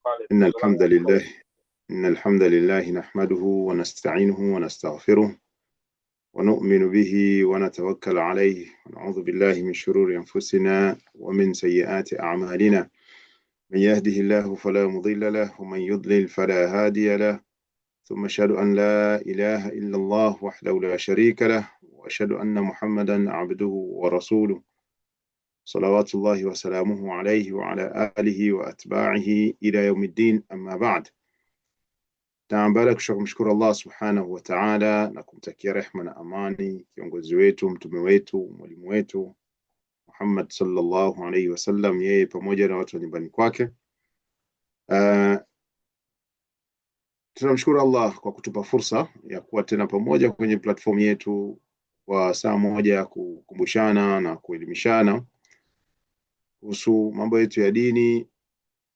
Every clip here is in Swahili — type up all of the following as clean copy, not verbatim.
إن الحمد لله إن الحمد لله نحمده ونستعينه ونستغفره ونؤمن به ونتوكل عليه ونعوذ بالله من شرور أنفسنا ومن سيئات أعمالنا. من يهده الله فلا مضل له ومن يضلل فلا هادي له. ثم أشهد أن لا إله إلا الله وحده لا شريك له وأشهد أن محمدا عبده ورسوله صلوات الله وسلامه عليه وعلى آله وأتباعه إلى يوم الدين. أما بعد. Baada ya kumshukuru Allah subhanahu wa ta'ala na kumtakia rehma na amani kiongozi wetu, mtume wetu, mwalimu wetu Muhammad sallallahu alaihi wasallam, yeye pamoja na watu wa nyumbani kwake. Tunamshukuru Allah kwa kutupa fursa ya kuwa tena pamoja kwenye platform yetu kwa saa moja ya kukumbushana na kuelimishana kuhusu mambo yetu ya dini.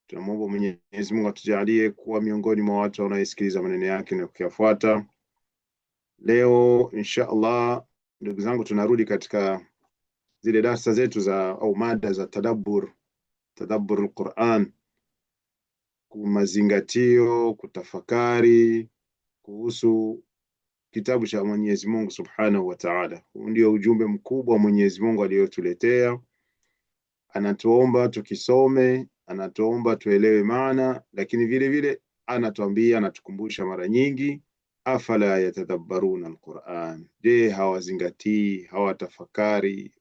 Tunamwomba Mwenyezi Mungu atujalie kuwa miongoni mwa watu wanaosikiliza maneno yake na kuyafuata. Leo insha Allah, ndugu zangu, tunarudi katika zile darasa zetu au mada za tadabbur al-Quran, kumazingatio, kutafakari kuhusu kitabu cha Mwenyezi Mungu Subhanahu wa Ta'ala. Huu ndio ujumbe mkubwa Mwenyezi Mungu aliyotuletea. Anatuomba tukisome, anatuomba tuelewe maana, lakini vile vile anatuambia, anatukumbusha mara nyingi, afala yatadabbaruna al-Quran, je, hawazingatii, hawatafakari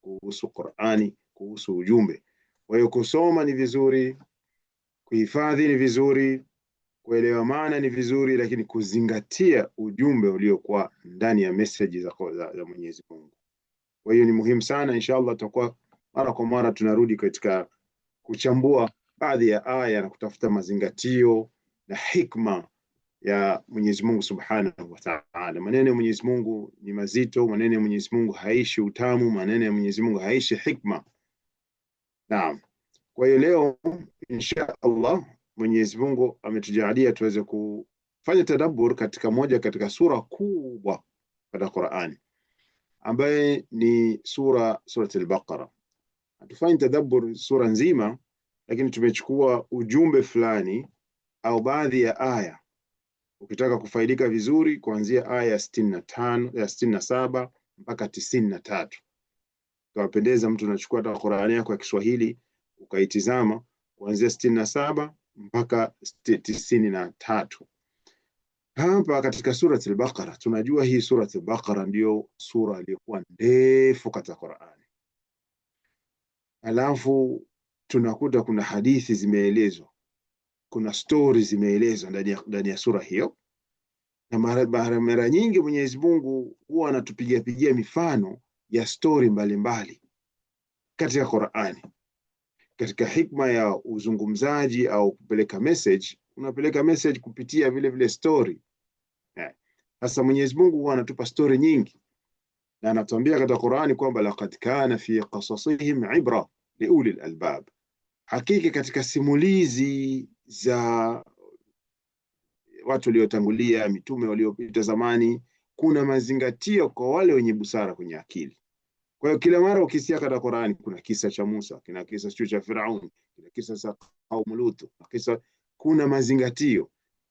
kuhusu Qur'ani, kuhusu ujumbe. Kwa hiyo kusoma ni vizuri, kuhifadhi ni vizuri, kuelewa maana ni vizuri, lakini kuzingatia ujumbe uliokuwa ndani ya message za Mwenyezi Mungu. Kwa hiyo ni muhimu sana. Inshallah tutakuwa mara kwa mara tunarudi katika kuchambua baadhi ya aya na kutafuta mazingatio na hikma ya Mwenyezi Mungu Subhanahu wa Ta'ala. Maneno ya Mwenyezi Mungu ni mazito, maneno ya Mwenyezi Mungu haishi utamu, maneno ya Mwenyezi Mungu haishi hikma. Naam. Kwa hiyo leo insha Allah Mwenyezi Mungu ametujalia tuweze kufanya tadabbur katika moja katika sura kubwa katika Qur'ani, ambaye ni surat al-Baqara. Hatufanyi tadabbur sura nzima, lakini tumechukua ujumbe fulani au baadhi ya aya. Ukitaka kufaidika vizuri, kuanzia aya ya 65 ya 67 mpaka 93. Kawapendeza mtu unachukua hata Qur'ani yako ya Kiswahili ukaitizama kuanzia 67 mpaka 93. Hapa katika surat al-Baqara, tunajua hii surat al-Baqara ndio sura iliyokuwa ndefu katika Qur'ani. Alafu tunakuta kuna hadithi zimeelezwa, kuna story zimeelezwa ndani ya sura hiyo, na mara nyingi Mwenyezi Mungu huwa anatupigia mifano ya story mbalimbali katika Qur'ani. Katika hikma ya uzungumzaji au kupeleka message, unapeleka message kupitia vile story. Sasa Mwenyezi Mungu huwa anatupa story nyingi, na anatuambia katika Qur'ani kwamba laqad kana fi qasasihim ibra liuli al-albab, hakika katika simulizi za watu waliotangulia, mitume waliopita zamani, kuna mazingatio kwa wale wenye busara, kwenye akili. Kwa hiyo kila mara ukisikia katika Qur'ani kuna kisa cha Musa, kuna kisa cha Firaun, kuna kisa cha Qaum Lut, kuna mazingatio.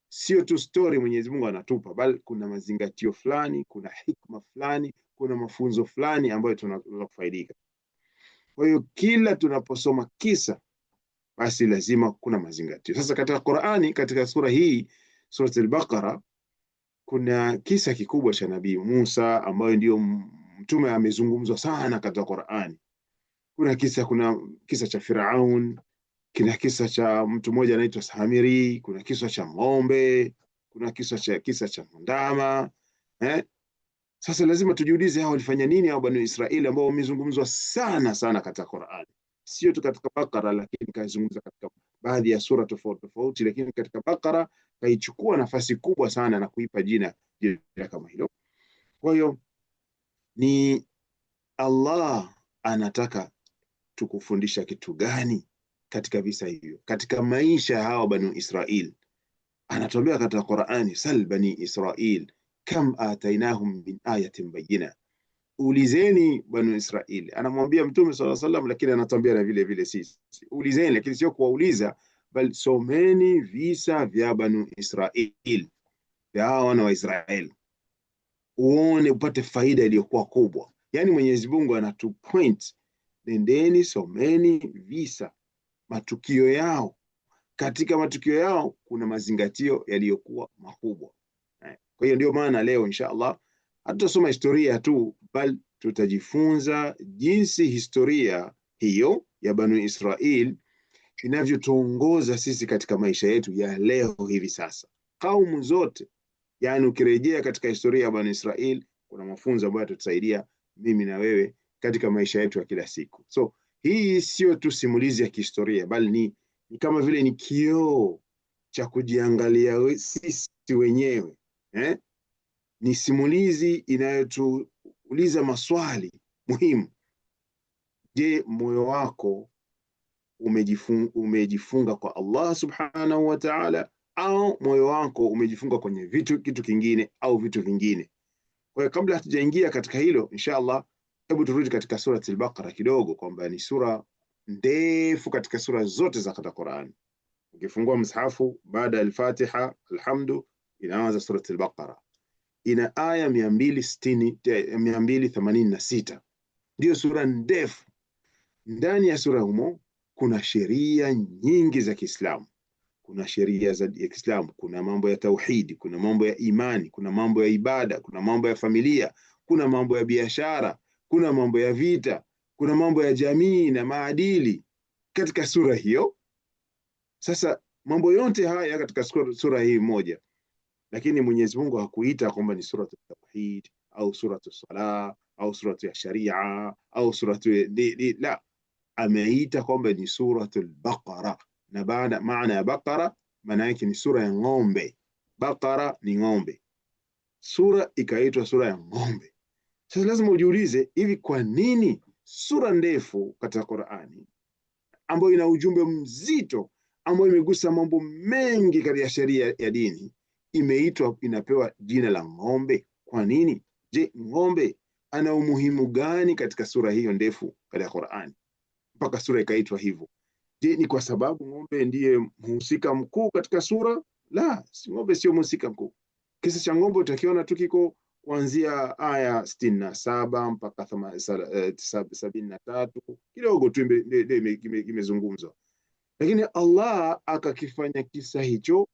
Sio tu story Mwenyezi Mungu anatupa, bali kuna mazingatio fulani, kuna hikma fulani, kuna mafunzo fulani ambayo tunakufaidika. Kwa hiyo kila tunaposoma kisa, basi lazima kuna mazingatio. Sasa katika Qur'ani, katika sura hii, surat al-Baqara, kuna kisa kikubwa cha Nabii Musa ambaye ndio mtume amezungumzwa sana katika Qur'ani. Kuna kisa cha Firaun, kuna kisa cha mtu mmoja anaitwa Samiri, kuna kisa cha ng'ombe, kuna kisa cha ndama. Sasa lazima tujiulize, hao walifanya nini hao Bani Israeli ambao wamezungumzwa sana katika Qur'ani? Sio tu katika Baqara, lakini kaizungumza katika baadhi ya sura tofauti, lakini katika Baqara kaichukua nafasi kubwa sana na kuipa jina kama hilo. Kwa hiyo ni Allah anataka tukufundisha kitu gani katika visa hivyo, katika maisha hao Bani Israeli? Anatuambia katika Qur'ani, sal Bani Israel kam atainahum min ayatin bayyina, ulizeni Bani Israeli. Anamwambia Mtume sallallahu alaihi wasallam, lakini anatuambia na vile sisi ulizeni, lakini sio kuwauliza bali someni visa vya Banu Israil, vya wana wa Israeli, uone upate faida iliyokuwa kubwa. Yani Mwenyezi Mungu anatu point, nendeni someni visa, matukio yao. Katika matukio yao kuna mazingatio yaliyokuwa makubwa. Kwa hiyo ndio maana leo insha Allah hatutasoma historia tu, bali tutajifunza jinsi historia hiyo ya Banu Israil inavyotuongoza sisi katika maisha yetu ya leo hivi sasa. Kaumu zote, yani ukirejea katika historia ya Banu Israil, kuna mafunzo ambayo yatatusaidia mimi na wewe katika maisha yetu ya kila siku. So hii sio tu simulizi ya kihistoria, bali ni kama vile ni kioo cha kujiangalia sisi wenyewe eh? Ni simulizi inayotuuliza maswali muhimu. Je, moyo wako umejifunga kwa Allah subhanahu wa ta'ala, au moyo wako umejifunga kwenye kitu kingine au vitu vingine? Kwa hiyo kabla hatujaingia katika hilo, inshallah, hebu turudi katika sura al-Baqara kidogo, kwamba ni sura ndefu katika sura zote za Qur'an. Ukifungua mshafu baada ya al-Fatiha, alhamdu, inaanza sura al-Baqara, ina aya 286. Ndio sura ndefu. Ndani ya sura humo kuna sheria nyingi za Kiislamu. Kuna sheria za Kiislamu, kuna mambo ya tauhidi, kuna mambo ya imani, kuna mambo ya ibada, kuna mambo ya familia, kuna mambo ya biashara, kuna mambo ya vita, kuna mambo ya jamii na maadili katika sura hiyo. Sasa mambo yote haya katika sura hii moja, lakini Mwenyezi Mungu hakuita kwamba ni suratu tauhid au suratu sala au suratu ya sharia au suratu la, ameita kwamba ni suratul Baqara. Na baada maana ya Baqara maana yake ni sura ya ng'ombe. Baqara ni ng'ombe, sura ikaitwa sura ya ng'ombe. Sasa lazima ujiulize, hivi kwa nini sura ndefu katika Qur'ani ambayo ina ujumbe mzito, ambayo imegusa mambo mengi katika sheria ya dini, inapewa jina la ng'ombe? Kwa nini? Je, ng'ombe ana umuhimu gani katika sura hiyo ndefu katika Qur'ani mpaka sura ikaitwa hivyo? Je, ni kwa sababu ng'ombe ndiye mhusika mkuu katika sura? La, ng'ombe sio mhusika mkuu. Kisa cha ng'ombe utakiona tu kiko kuanzia aya 67 mpaka 73, kidogo tu imezungumzwa, lakini Allah akakifanya kisa hicho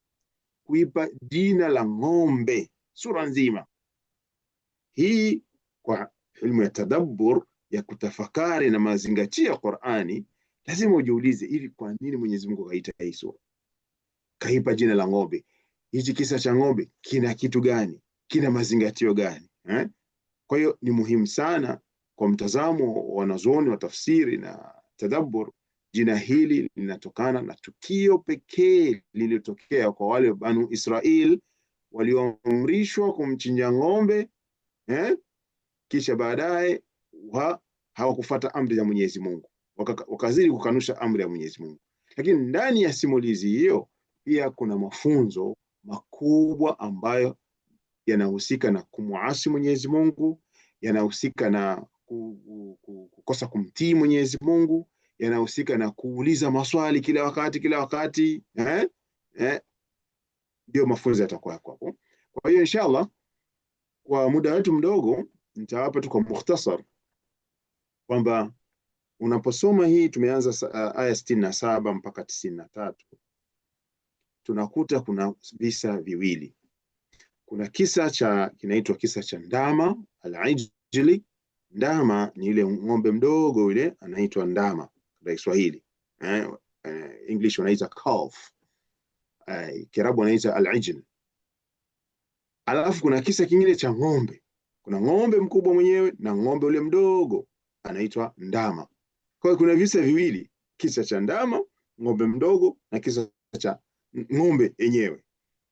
kuipa jina la ng'ombe sura nzima. Hii kwa ilmu ya tadabbur, ya kutafakari na mazingatio ya Qur'ani, lazima ujiulize, hivi kwa nini Mwenyezi Mungu kaita hii sura, kaipa jina la ng'ombe? Hichi kisa cha ng'ombe kina kitu gani? Kina mazingatio gani eh? Kwa hiyo ni muhimu sana kwa mtazamo wa wanazuoni wa tafsiri na tadabbur. Jina hili linatokana na tukio pekee lililotokea kwa wale Banu Israil walioamrishwa kumchinja ng'ombe eh? Kisha baadaye hawakufuata amri ya Mwenyezi Mungu, wakazidi kukanusha amri ya Mwenyezi Mungu. Lakini ndani ya simulizi hiyo pia kuna mafunzo makubwa ambayo yanahusika na kumuasi Mwenyezi Mungu, yanahusika na kukosa kumtii Mwenyezi Mungu, yanahusika na kuuliza maswali kila wakati ndio mafunzo yatakuwa hapo. Kwa hiyo inshallah, kwa muda wetu mdogo, nitawapa tu kwa mukhtasar kwamba unaposoma hii, tumeanza aya 67 mpaka 93, tunakuta kuna visa viwili. Kuna kisa kinaitwa kisa cha ndama al-ijli. Ndama ni ile ng'ombe mdogo yule, anaitwa ndama kwa Kiswahili, English wanaita calf, Kiarabu wanaita al-ijl. Alafu kuna kisa kingine cha ng'ombe. Kuna ng'ombe mkubwa mwenyewe na ng'ombe ule mdogo anaitwa ndama. Kwa hiyo kuna visa viwili, kisa cha ndama, ng'ombe mdogo, na kisa cha ng'ombe yenyewe.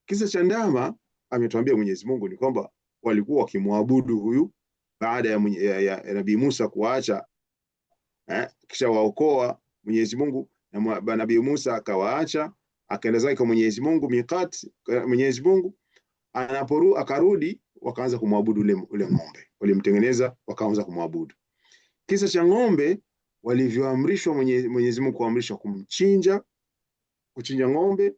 Kisa cha ndama, ametuambia Mwenyezi Mungu ni kwamba walikuwa wakimwabudu huyu baada ya Nabii Musa kuacha kisha waokoa Mwenyezi Mungu, na Nabii Musa akawaacha, akaenda zake kwa Mwenyezi Mungu miqat. Mwenyezi Mungu akarudi, wakaanza kumwabudu ule ng'ombe, walimtengeneza wakaanza kumwabudu. Kisa cha ng'ombe, walivyoamrishwa Mwenyezi Mungu kuamrisha kuchinja ng'ombe,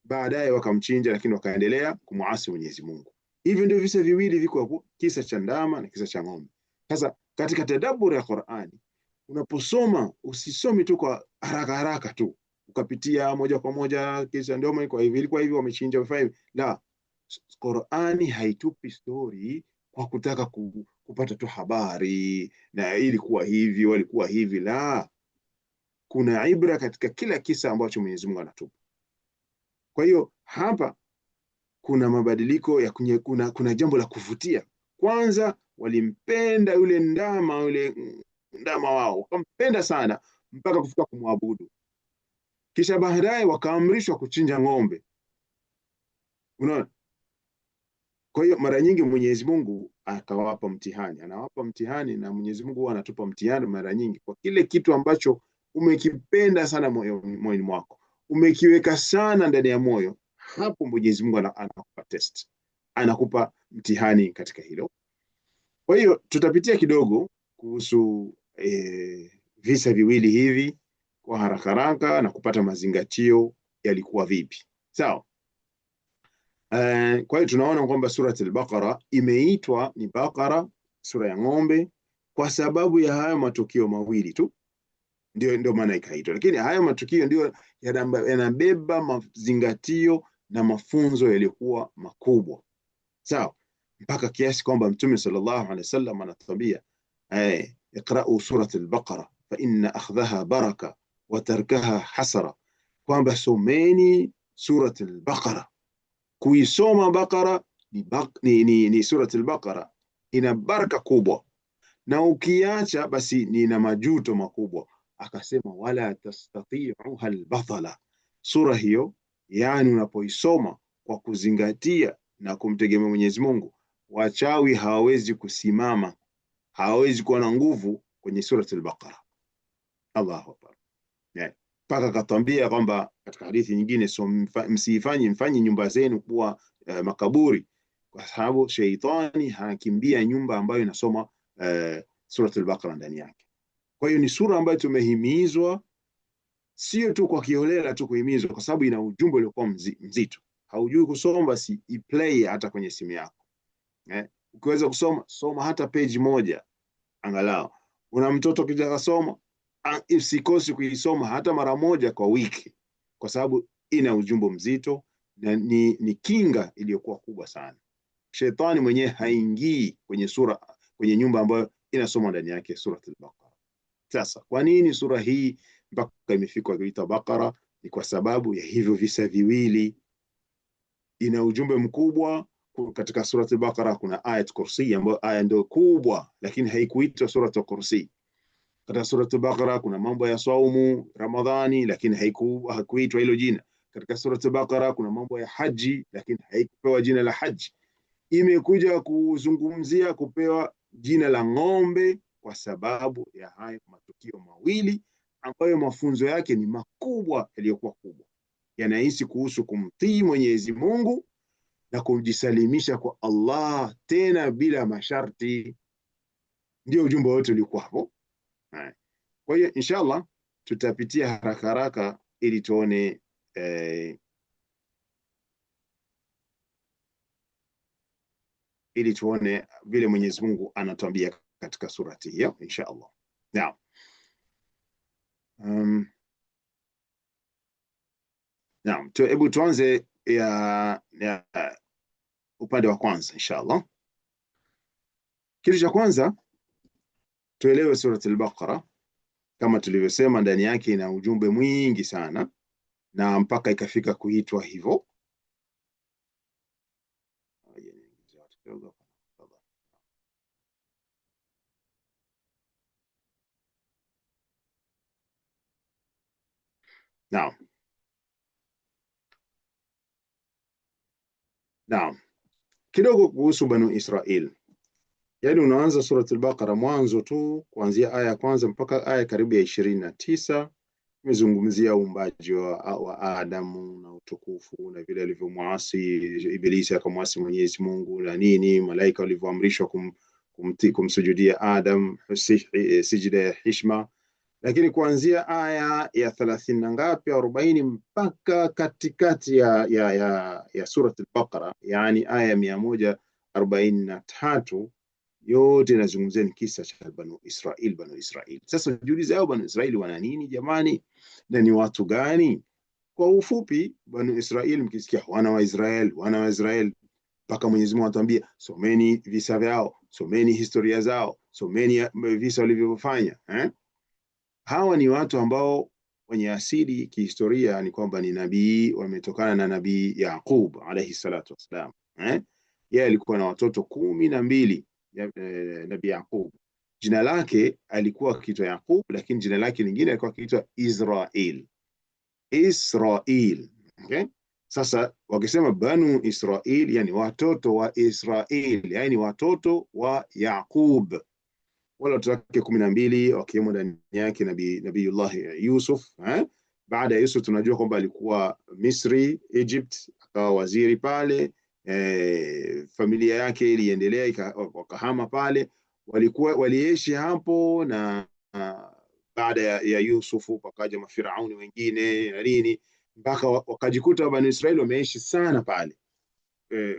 baadaye wakamchinja, lakini wakaendelea kumuasi Mwenyezi Mungu. Hivyo ndio visa viwili viko hapo, kisa cha ndama na kisa cha ng'ombe. Sasa katika tadabbur ya Qur'ani, unaposoma usisomi tu kwa haraka haraka tu ukapitia moja kwa moja kisa ndio kwa hivi ilikuwa hivi wamechinja wafanye. La, Qur'ani haitupi story kwa kutaka kupata tu habari na ilikuwa hivi walikuwa hivi. La, kuna ibra katika kila kisa ambacho Mwenyezi Mungu anatupa. Kwa hiyo hapa kuna mabadiliko ya kuna jambo la kuvutia. Kwanza walimpenda yule ndama wao, wakampenda sana mpaka kufika kumwabudu. Kisha baadaye wakaamrishwa kuchinja ng'ombe. Unaona? Kwa hiyo mara nyingi Mwenyezi Mungu akawapa mtihani, anawapa mtihani, na Mwenyezi Mungu anatupa mtihani mara nyingi kwa kile kitu ambacho umekipenda sana moyoni mwako, umekiweka sana ndani ya moyo. Hapo Mwenyezi Mungu anakupa test, anakupa mtihani katika hilo. Kwa hiyo tutapitia kidogo kuhusu visa viwili hivi kwa haraka haraka na kupata mazingatio yalikuwa vipi. Sawa? Kwa hiyo tunaona kwamba Surat al-Baqara imeitwa ni Baqara, sura ya ng'ombe, kwa sababu ya haya matukio mawili tu. Ndio maana ikaitwa. Lakini haya matukio ndio yanabeba mazingatio na mafunzo yaliokuwa makubwa. Sawa? Mpaka kiasi kwamba Mtume sallallahu alaihi wasallam anatuambia, iqra'u surat al-Baqara fa inna akhdhaha baraka wa tarkaha hasara, kwamba someni surat al-Baqara. Kuisoma Baqara ni surat al-Baqara ina baraka kubwa, na ukiacha basi ni na majuto makubwa. Akasema wala tastati'uha al-batala. Sura hiyo, yani unapoisoma kwa kuzingatia na kumtegemea Mwenyezi Mungu, wachawi hawawezi kusimama, hawawezi kuwa na nguvu kwenye surat al-Baqara. Allahu Akbar. Paka katambia kwamba katika hadithi nyingine, mfanye nyumba zenu kuwa makaburi, kwa sababu sheitani hanakimbia nyumba ambayo inasoma surat al-Baqara ndani yake. Kwa hiyo ni sura ambayo tumehimizwa, sio tu kwa kiholela tu kuhimizwa, kwa sababu ina ujumbe uliokuwa mzito. Haujui kusoma, basi iplay hata kwenye simu yako. Ukiweza kusoma, soma hata page moja angalau. Una mtoto kija kusoma, usikosi kuisoma hata mara moja kwa wiki, kwa sababu ina ujumbe mzito na ni kinga iliyokuwa kubwa sana. Shetani mwenyewe haingii kwenye nyumba ambayo inasoma ndani yake surat al-Baqara. Sasa kwa nini sura hii mpaka imefika kuitwa Baqara? Ni kwa sababu ya hivyo visa viwili. Ina ujumbe mkubwa. Katika surat al-Baqara kuna ayat kursi ambayo aya ndio kubwa, lakini haikuitwa surat al-Kursi. Katika surat al-Baqara kuna mambo ya saumu Ramadhani, lakini haikuitwa hilo jina. Katika surat al-Baqara kuna mambo ya haji, lakini haikupewa jina la haji. Imekuja kuzungumzia kupewa jina la ng'ombe kwa sababu ya haya matukio mawili ambayo mafunzo yake ni makubwa, yaliyokuwa kubwa, yanahisi kuhusu kumtii Mwenyezi Mungu na kujisalimisha kwa Allah, tena bila masharti. Ndio ujumbe wote ulikuwa hapo. Kwa hiyo inshallah tutapitia haraka haraka ili tuone vile Mwenyezi Mungu anatuambia katika surati hiyo inshallah. Naam. Naam, hebu tuanze ya upande wa kwanza inshallah. Kitu cha kwanza tuelewe surati al-Baqara, kama tulivyosema, ndani yake ina ujumbe mwingi sana na mpaka ikafika kuitwa hivyo. Naam. Kidogo kuhusu Banu Israil. Yaani unaanza surat al-Baqara mwanzo tu kuanzia aya ya kwanza mpaka aya karibu ya 29. Imezungumzia uumbaji wa Adamu na utukufu na vile alivyomuasi Ibilisi, akamwasi Mwenyezi Mungu na nini, malaika walivyoamrishwa kumsujudia Adam sijida ya heshima, lakini kuanzia aya ya 30 na ngapi 40 mpaka katikati ya surat al-Baqara, yani aya 143 yote inazungumzia ni kisa cha Banu Israil. Sasa jiulize, hao Banu Israili wana nini jamani, na ni watu gani? Kwa ufupi, Banu Israili mkisikia wana wa Israel, mpaka Mwenyezi Mungu atuambia someni visa vyao, someni historia zao, someni visa walivyofanya Hawa ni watu ambao wenye asili kihistoria ni kwamba ni nabii, wametokana na nabii Yaqub alayhi salatu wassalam. Yeye alikuwa na watoto 12 nabii Yaqub. Jina lake alikuwa akiitwa Yaqub, lakini jina lake lingine alikuwa akiitwa Israel. Okay? Sasa wakisema Banu Israel, yani watoto wa Israel, yani watoto wa Yaqub. Wala watoto wake 12 wakiwemo ndani yake Nabiyullah Yusuf. Baada ya Yusuf tunajua kwamba alikuwa Misri, Egypt, akawa waziri pale. Familia yake iliendelea wakahama pale, waliishi hapo, na baada ya Yusufu pakaja mafirauni wengine na nini, mpaka wakajikuta Bani Israeli wameishi sana pale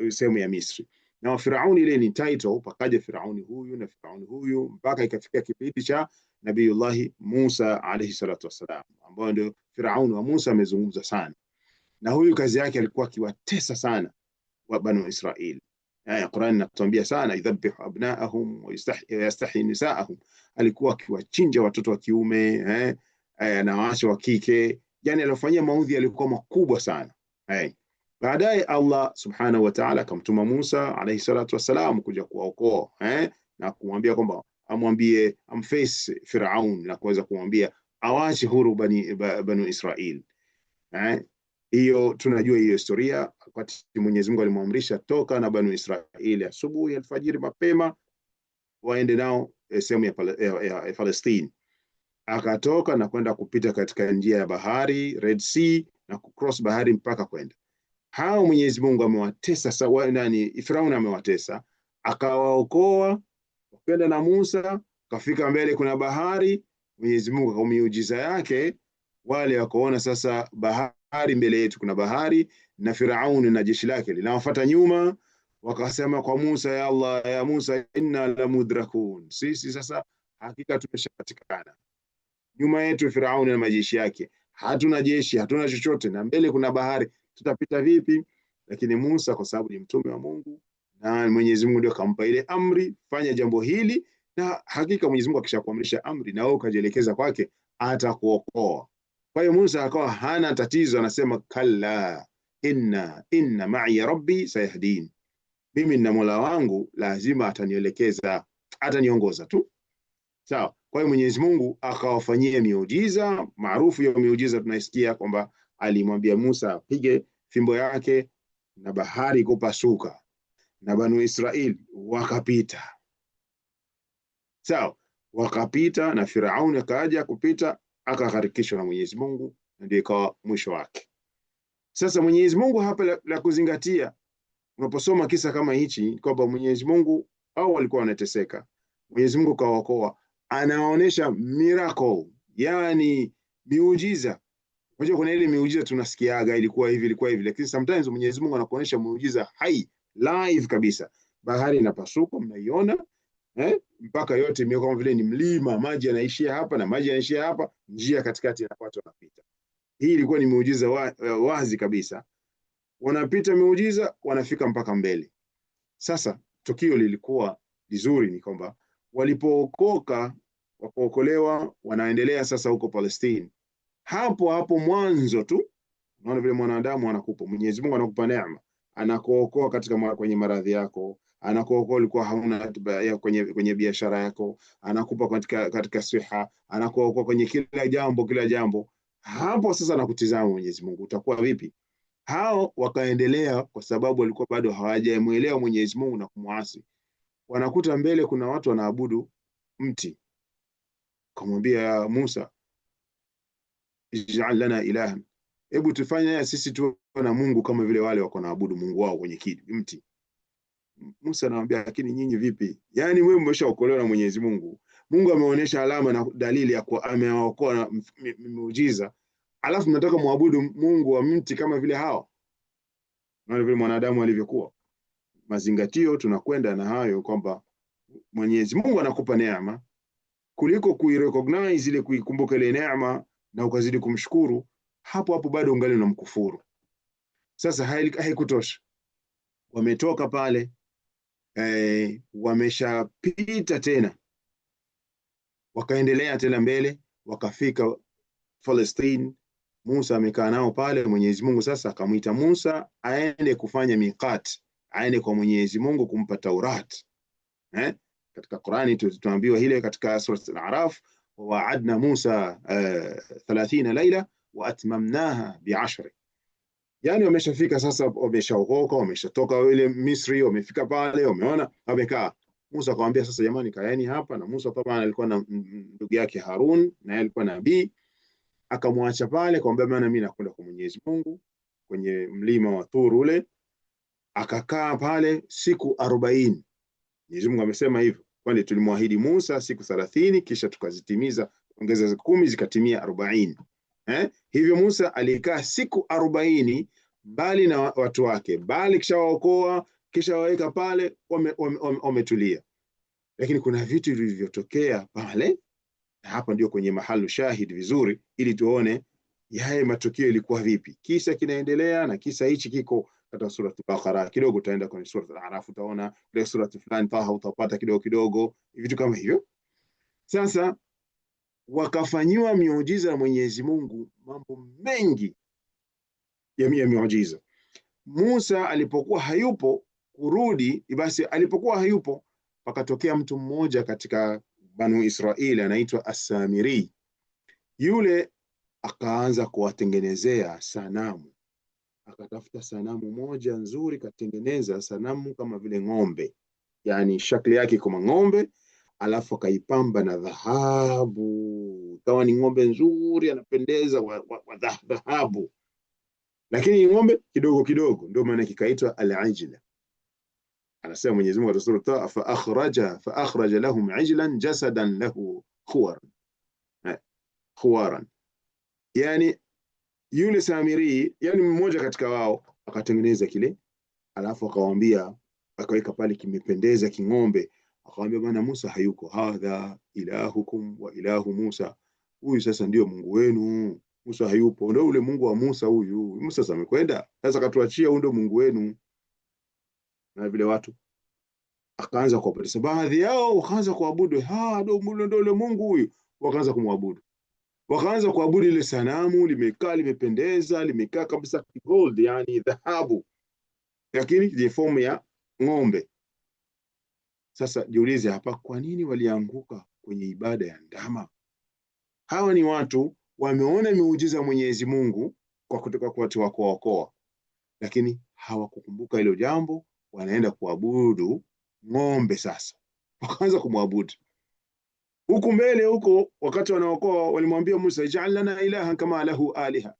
sehemu ya Misri. Na Wafirauni ile ni title, pakaja Firauni huyu na Firauni huyu, mpaka ikafika kipindi cha Nabiyullahi Musa alayhi salatu wassalam, ambao ndio Firauni wa Musa amezungumza sana. Na huyu kazi yake alikuwa akiwatesa sana wa Banu Israili. Qur'an inatuambia sana, yudhabbihu abnaahum wa yastahi nisaahum, alikuwa akiwachinja watoto wa kiume na waacha wa kike, yani alifanyia maudhi alikuwa makubwa sana. Baadaye Allah subhanahu wa ta'ala akamtuma Musa alayhi salatu wassalam kuja kuwaokoa na kumwambia kwamba amface Firaun na kuweza kumwambia awache huru Banu Israil. Hiyo tunajua hiyo historia. Wakati Mwenyezi Mungu alimwamrisha toka na Banu Israili asubuhi alfajiri mapema waende nao sehemu ya Palestine, akatoka na kwenda kupita katika njia ya bahari Red Sea na kucross bahari mpaka kwenda hao. Mwenyezi Mungu amewatesa Firauni amewatesa, akawaokoa, kwenda na Musa, kafika mbele kuna bahari. Mwenyezi Mungu kwa miujiza yake wale wakaona sasa bahari mbele yetu kuna bahari, na Firauni na jeshi lake linawafuata nyuma. Wakasema kwa Musa, ya Allah, ya Musa, inna la mudrakun, sisi sasa hakika tumeshapatikana, nyuma yetu Firauni na majeshi yake, hatuna jeshi, hatuna chochote, na mbele kuna bahari, tutapita vipi? Lakini Musa kwa sababu ni mtume wa Mungu na Mwenyezi Mungu ndio akampa ile amri, fanya jambo hili, na hakika Mwenyezi Mungu akishakuamrisha amri na wewe ukajielekeza kwake atakuokoa. Kwa hiyo Musa akawa hana tatizo, anasema kalla inna ma'i rabbi sayahdin, mimi na Mola wangu lazima atanielekeza, ataniongoza tu. Sawa. Kwa hiyo Mwenyezi Mungu akawafanyia miujiza maarufu. Ya miujiza tunaisikia kwamba alimwambia Musa apige fimbo yake na bahari kupasuka na Banu Israili wakapita. Sawa, wakapita na Firauni akaja kupita, akagharikishwa na Mwenyezi Mungu, ndio ikawa mwisho wake. Sasa Mwenyezi Mungu hapa la kuzingatia unaposoma kisa kama hichi kwamba Mwenyezi Mungu au walikuwa wanateseka, Mwenyezi Mungu kawaokoa, anaonyesha miracle, yani miujiza. Unajua kuna ile miujiza tunasikiaga ilikuwa hivi, lakini sometimes Mwenyezi Mungu anakuonyesha muujiza hai live kabisa. Bahari inapasuka, mnaiona mpaka yote imekuwa kama vile ni mlima, maji yanaishia hapa na maji yanaishia hapa, njia katikati ya watu wanapita. Hii ilikuwa ni muujiza wazi kabisa. Wanapita miujiza, wanafika mpaka mbele. Sasa tukio lilikuwa vizuri ni kwamba walipookoka, wapookolewa, wanaendelea sasa huko Palestine. Hapo mwanzo tu unaona vile mwanadamu anakupa, Mwenyezi Mungu anakupa neema, anakuokoa kwenye maradhi yako, anakuokoa ulikuwa hauna kwenye biashara yako, anakupa katika siha, anakuokoa kwenye kila jambo. Hapo sasa anakutizama Mwenyezi Mungu, utakuwa vipi? Hao wakaendelea kwa sababu walikuwa bado hawajamuelewa Mwenyezi Mungu na kumuasi. Wanakuta mbele kuna watu wanaabudu mti, kumwambia Musa, ij'al lana ilahan, hebu tufanye sisi tu na Mungu kama vile wale wako naabudu Mungu wao kwenye mti. Musa anamwambia, lakini nyinyi vipi? Yani wewe mmeshaokolewa na Mwenyezi Mungu, Mungu ameonyesha alama na dalili ya kuwa amewaokoa na muujiza, alafu mnataka muabudu Mungu wa mti kama vile hao. Na vile mwanadamu alivyokuwa. Mazingatio tunakwenda na hayo kwamba Mwenyezi Mungu anakupa neema, kuliko kuirecognize ile, kuikumbuka ile neema na ukazidi kumshukuru, hapo hapo bado ungali unamkufuru. Sasa haikutosha, wametoka pale, wameshapita tena, wakaendelea tena mbele, wakafika Palestine. Musa amekaa nao pale. Mwenyezi Mungu sasa akamwita Musa aende kufanya miqat, aende kwa Mwenyezi Mungu kumpa Taurat. Katika Qurani tunaambiwa hile katika sura Al-A'raf, wa'adna Musa 30 laila wa atmamnaha bi10. Yani wameshafika sasa, wameshaokoka, wameshatoka ile Misri, wamefika pale, wameona, wamekaa. Musa akamwambia sasa, jamani kaeni hapa. Na Musa tabana alikuwa na ndugu yake Harun, na yeye alikuwa nabii. Akamwacha pale, akamwambia maana mimi nakwenda kwa Mwenyezi Mungu kwenye mlima wa Tur ule. Akakaa pale siku 40. Mwenyezi Mungu amesema hivyo, kwani tulimwahidi Musa siku 30 kisha tukazitimiza, ongeza 10 zikatimia 40. Hivyo Musa alikaa siku 40 mbali na watu wake, bali kisha waokoa, kisha waweka pale, wametulia. Lakini kuna vitu vilivyotokea pale, na hapa ndio kwenye mahalu shahid vizuri, ili tuone yale matukio ilikuwa vipi. Kisa kinaendelea, na kisa hichi kiko katika sura Al-Baqara. Kidogo utaenda kwenye sura Al-Araf, utaona ile sura fulani Taha utapata kidogo kidogo vitu kama hivyo. Sasa wakafanyiwa miujiza na Mwenyezi Mungu, mambo mengi ya miujiza. Musa alipokuwa hayupo kurudi, basi alipokuwa hayupo, pakatokea mtu mmoja katika Banu Israeli anaitwa As-Samiri. Yule akaanza kuwatengenezea sanamu. Akatafuta sanamu moja nzuri, katengeneza sanamu kama vile ng'ombe, yani shakli yake kama ng'ombe, alafu akaipamba na dhahabu, kama ni ng'ombe nzuri anapendeza wa dhahabu, lakini ng'ombe kidogo kidogo, ndio maana kikaitwa al-ajla. Anasema Mwenyezi Mungu katika sura fa akhraja lahum ajlan jasadan lahu khuwaran. Yani yule Samiri, yani mmoja katika wao, akatengeneza kile, alafu akawaambia, akaweka pale kimependeza king'ombe. Akamwambia bwana Musa hayuko, hadha ilahukum wa ilahu Musa, huyu sasa ndio Mungu wenu. Musa hayupo, ndio ule Mungu wa Musa huyu. Musa sasa amekwenda, sasa katuachia, huyu ndio Mungu wenu. Na vile watu akaanza kuabudu, baadhi yao wakaanza kuabudu, ndio ule Mungu huyu, wakaanza kumwabudu. Wakaanza kuabudu ile sanamu, limekaa limependeza, limekaa kabisa gold, yani dhahabu, lakini ni fomu ya ng'ombe. Sasa jiulize hapa, kwa nini walianguka kwenye ibada ya ndama? Hawa ni watu wameona miujiza Mwenyezi Mungu kwa kutoka kwa watu wako wakoa, lakini hawakukumbuka hilo jambo, wanaenda kuabudu ng'ombe. Sasa wakaanza kumwabudu. Huku mbele huko, wakati wanaokoa walimwambia Musa, ij'al lana ilahan kama lahu aliha,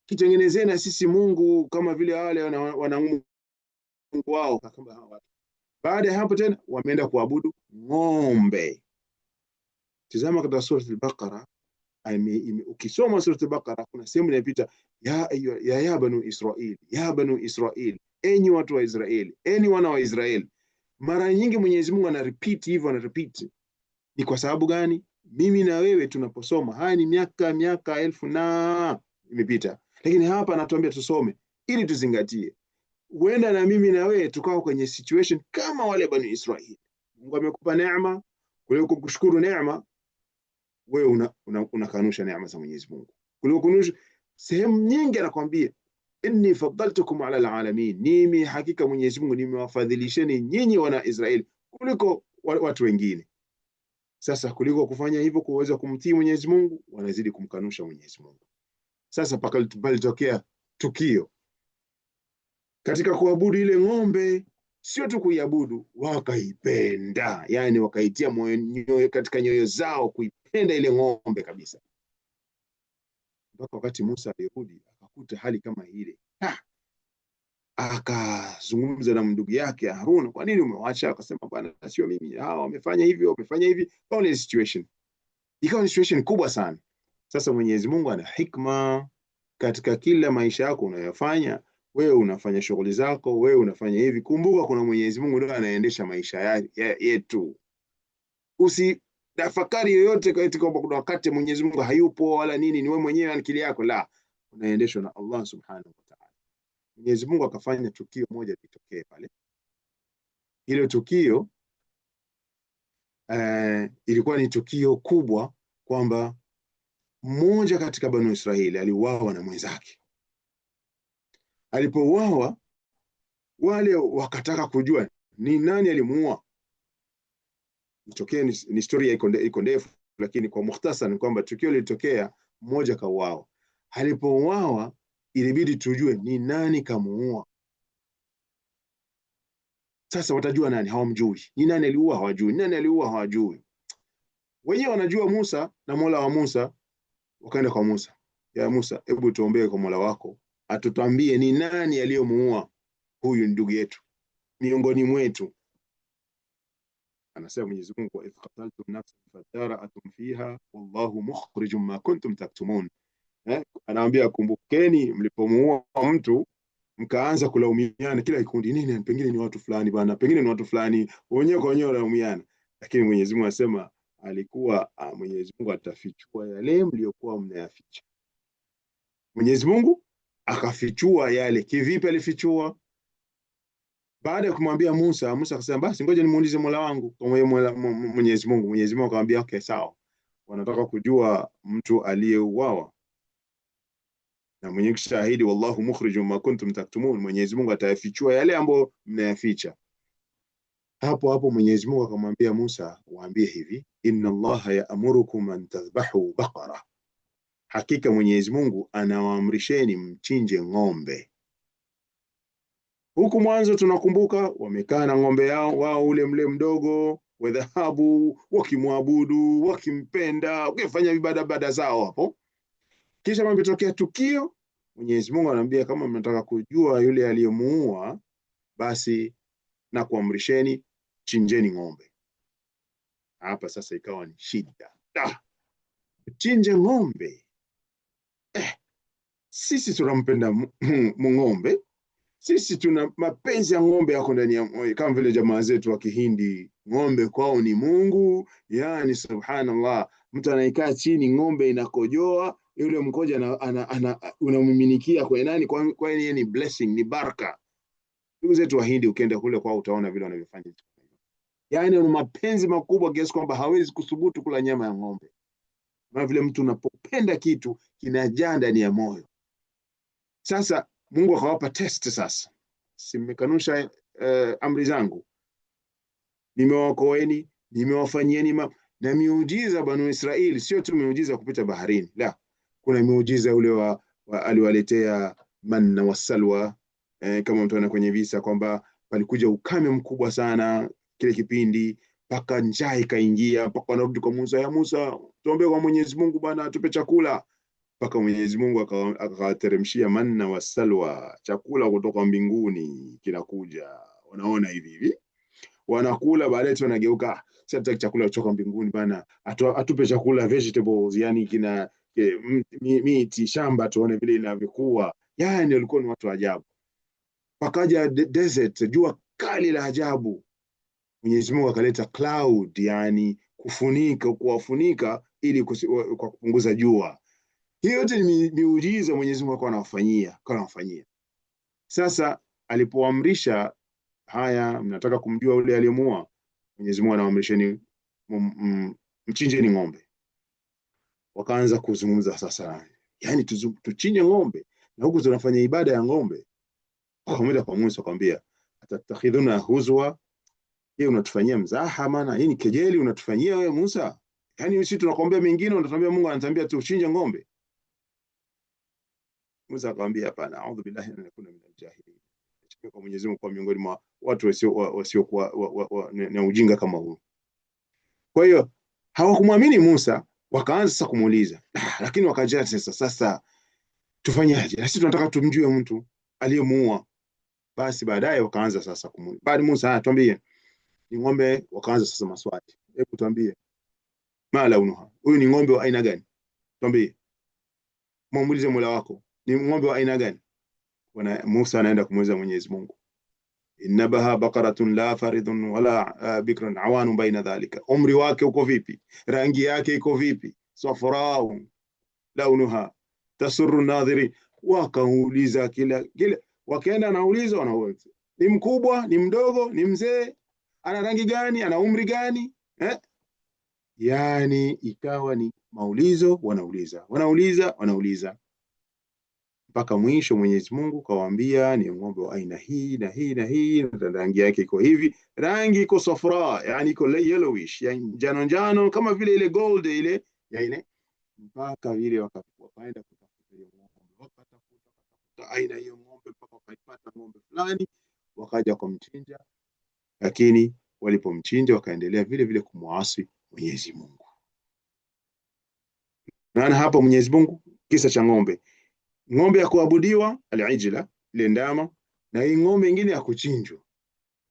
kitengenezee na sisi Mungu kama vile wale wana Mungu wao. Baada ya hapo tena wameenda kuabudu ng'ombe. Tazama katika sura Al-Baqara, ukisoma sura Al-Baqara kuna sehemu inapita ya banu Israil, ya banu Israil, enyi watu wa Israeli, enyi wana wa Israeli. Mara nyingi Mwenyezi Mungu ana repeat hivyo, ana repeat. Ni kwa sababu gani? Mimi na wewe tunaposoma, haya ni miaka elfu na imepita, lakini hapa anatuambia tusome ili tuzingatie. Huenda na mimi na wewe tukao kwenye situation kama wale bani Israeli. Mungu amekupa neema, kuliko kushukuru neema, wewe unakanusha neema za Mwenyezi Mungu. Kuliko kunusha, sehemu nyingi anakuambia inni faddaltukum ala alalamin, mimi hakika Mwenyezi Mungu nimewafadhilisheni nyinyi wana Israeli kuliko watu wengine. Sasa kuliko kufanya hivyo kuweza kumtii Mwenyezi Mungu, wanazidi kumkanusha Mwenyezi Mungu. Sasa palitokea tukio katika kuabudu ile ng'ombe. Sio tu kuiabudu, wakaipenda, yani wakaitia moyo katika nyoyo zao kuipenda ile ng'ombe kabisa. Mpaka wakati Musa alirudi akakuta hali kama ile, akazungumza na ndugu yake Harun, kwa nini umewaacha? Akasema bwana, sio mimi, hao wamefanya hivi wamefanya hivi. Kwa ile situation ikawa ni situation kubwa sana. Sasa Mwenyezi Mungu ana hikma katika kila maisha yako unayofanya. Wewe unafanya shughuli zako, wewe unafanya hivi, kumbuka kuna Mwenyezi Mungu ndiye anaendesha maisha yetu. Usitafakari yoyote katika kuna wakati Mwenyezi Mungu hayupo wala nini, ni wewe mwenyewe akili yako, la, unaendeshwa na Allah subhanahu wa ta'ala. Mwenyezi Mungu akafanya tukio moja litokee pale. Hilo tukio ilikuwa ni tukio kubwa, kwamba mmoja katika Banu Israeli aliuawa na mwenzake. Alipouawa, wale wakataka kujua ni nani alimuua. Itokea ni historia iko ndefu, lakini kwa mukhtasar ni kwamba tukio lilitokea, mmoja kauawa. Alipouawa, ilibidi tujue ni nani kamuua. Sasa watajua nani? Hawamjui. Ni nani aliua? Hawajui. Ni nani aliua? Hawajui. Wenyewe wanajua Musa na Mola wa Musa. Wakaenda kwa Musa, ya Musa, hebu tuombee kwa Mola wako atutambie ni nani aliyomuua huyu ndugu yetu miongoni mwetu. Anasema Mwenyezi Mungu, wa idh qataltum nafsan fadara'atum fiha wallahu mukhrijum ma kuntum taktumun. Anaambia kumbukeni mlipomuua mtu mkaanza kulaumiana, kila kikundi, nini, pengine ni watu fulani bwana, pengine ni watu fulani, wenyewe kwa wenyewe wanalaumiana. Lakini Mwenyezi Mungu anasema alikuwa Mwenyezi Mungu atafichua yale mliokuwa mnayaficha. Mwenyezi Mungu akafichua yale. Kivipi alifichua? Baada ya kumwambia Musa, Musa akasema basi ngoja nimuulize Mola wangu, kwa Mwenyezi Mungu. Mwenyezi Mungu akamwambia okay, sawa, wanataka kujua mtu aliyeuawa na mwenye shahidi, wallahu mukhrijum ma kuntum taktumun, Mwenyezi Mungu atayafichua yale ambayo mnayaficha. Hapo Mwenyezi Mungu akamwambia Musa, waambie hivi, inna Allaha ya'murukum an tadhbahu baqara, hakika Mwenyezi Mungu anawaamrisheni mchinje ng'ombe. Huku mwanzo tunakumbuka wamekaa na ng'ombe wao ule mle mdogo wa dhahabu, wakimwabudu, wakimpenda, wakifanya ibada zao hapo. Kisha mmetokea tukio, Mwenyezi Mungu anamwambia kama mnataka kujua yule aliyemuua, basi na kuamrisheni chinjeni ng'ombe. Hapa sasa ikawa ni shida. Chinje ng'ombe. Sisi tunampenda ng'ombe. Sisi tuna mapenzi ya ng'ombe yako ndani ya, kama vile jamaa zetu wa Kihindi, ng'ombe kwao ni Mungu. Yani subhanallah, mtu anaikaa chini, ng'ombe inakojoa, yule mkoja unamiminikia kwa nani? Kwa yeye ni blessing, ni baraka. Ndugu zetu wa Hindi, ukienda kule kwao utaona vile wanavyofanya. Yani una mapenzi makubwa kiasi kwamba hawezi kuthubutu kula nyama ya ng'ombe. Kama vile mtu unapopenda kitu kinajaa ndani ya moyo. Sasa Mungu akawapa test. Sasa simekanusha amri zangu, nimewaokoeni, nimewafanyieni na miujiza Banu Israeli. Sio tu miujiza kupita baharini, la, kuna miujiza ule aliwaletea manna wa salwa. Kama mtaona kwenye visa kwamba palikuja ukame mkubwa sana kile kipindi, mpaka njaa ikaingia, mpaka wanarudi kwa Musa, ya Musa, tuombe kwa Mwenyezi Mungu bwana atupe chakula. Mpaka Mwenyezi Mungu akawateremshia manna wa salwa, chakula kutoka mbinguni kinakuja. Unaona hivi wanakula, baadaye tu wanageuka, sasa chakula kutoka mbinguni bana, atupe chakula vegetables, yani kina miti shamba, tuone vile inavyokuwa. Yani walikuwa ni watu ajabu. Pakaja desert, jua kali la ajabu. Mwenyezi Mungu akaleta cloud, yani kuwafunika ili kwa kupunguza jua. Hiyo yote ni miujiza Mwenyezi Mungu anawafanyia. Sasa alipoamrisha haya, mnataka kumjua yule aliyemuua, Mwenyezi Mungu anawaamrisheni mchinjeni ng'ombe. Wakaanza kuzungumza sasa, yani tuchinje ng'ombe na huku tunafanya ibada ya ng'ombe. Wakamwenda kwa Musa akamwambia, atatakhidhuna huzwa, yeye unatufanyia mzaha, maana hii ni kejeli unatufanyia wewe Musa. Yani sisi tunakuambia mengine, unatuambia Mungu anatuambia tuchinje ng'ombe. Musa akamwambia hapana, a'udhu billahi an akuna min al-jahilin. Kwa Mwenyezi Mungu, kwa miongoni mwa watu wasio na ujinga kama huu. Kwa hiyo hawakumwamini Musa, wakaanza sasa kumuuliza, lakini wakajaa sasa tufanyaje? Na sisi tunataka tumjue mtu aliyemuua. Basi baadaye wakaanza sasa baada Musa tuambie ni ng'ombe, wakaanza sasa maswali. Hebu tuambie, ma launuha, huyu ni ng'ombe wa aina gani? Tuambie, muulize Mola wako, ni ng'ombe wa aina gani? Musa anaenda kumuuliza Mwenyezi Mungu, innabaha baqaratun la faridun wala bikrun awanun baina dhalika, umri wake uko vipi, rangi yake iko vipi, safrau launuha tasurru nadhiri. Wakauliza kila wakaenda nauliza, wanauliza ni mkubwa, ni mdogo, ni mzee, ana rangi gani, ana umri gani, yani ikawa ni maulizo, wanauliza mpaka mwisho Mwenyezi Mungu kawaambia ni ng'ombe wa aina hii na hii na hii, rangi yake iko hivi, rangi iko safra, yani iko yellowish, yani njano njano kama vile ile gold ile ya ile, mpaka vile wakaenda kutafuta hiyo ng'ombe, wakatafuta aina hiyo ng'ombe mpaka wakaipata ng'ombe fulani, wakaja kumchinja. Lakini walipomchinja wakaendelea vile vile kumuasi Mwenyezi Mungu. Na hapa Mwenyezi Mungu, kisa cha ng'ombe ya kuabudiwa al-ijla, ile ndama, na hii ng'ombe nyingine ya kuchinjwa.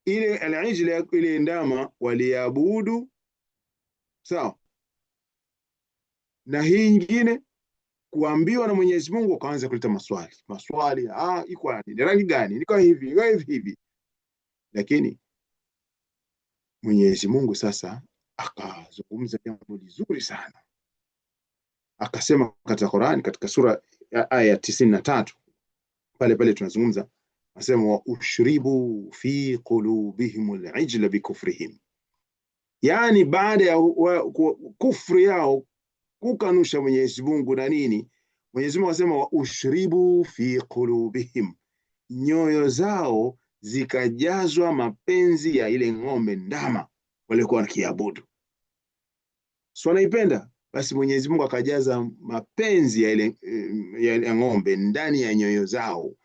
Ile al-ijla, ile ndama waliabudu, sawa, na hii nyingine kuambiwa na Mwenyezi Mungu, wakaanza kuleta maswali, iko ni rangi gani, niko hivi. Lakini Mwenyezi Mungu sasa akazungumza jambo zuri sana, akasema katika Qur'an, katika sura aya 93 pale tunazungumza, asema wa ushribu fi qulubihim al-ijla bikufrihim, yani baada ya kufri yao, kukanusha Mwenyezi Mungu na nini, Mwenyezi Mungu asema wa ushribu fi qulubihim, nyoyo zao zikajazwa mapenzi ya ile ng'ombe ndama walikuwa wakiabudu. Wanaipenda, basi Mwenyezi Mungu akajaza mapenzi ya ile ya ng'ombe ndani ya nyoyo zao.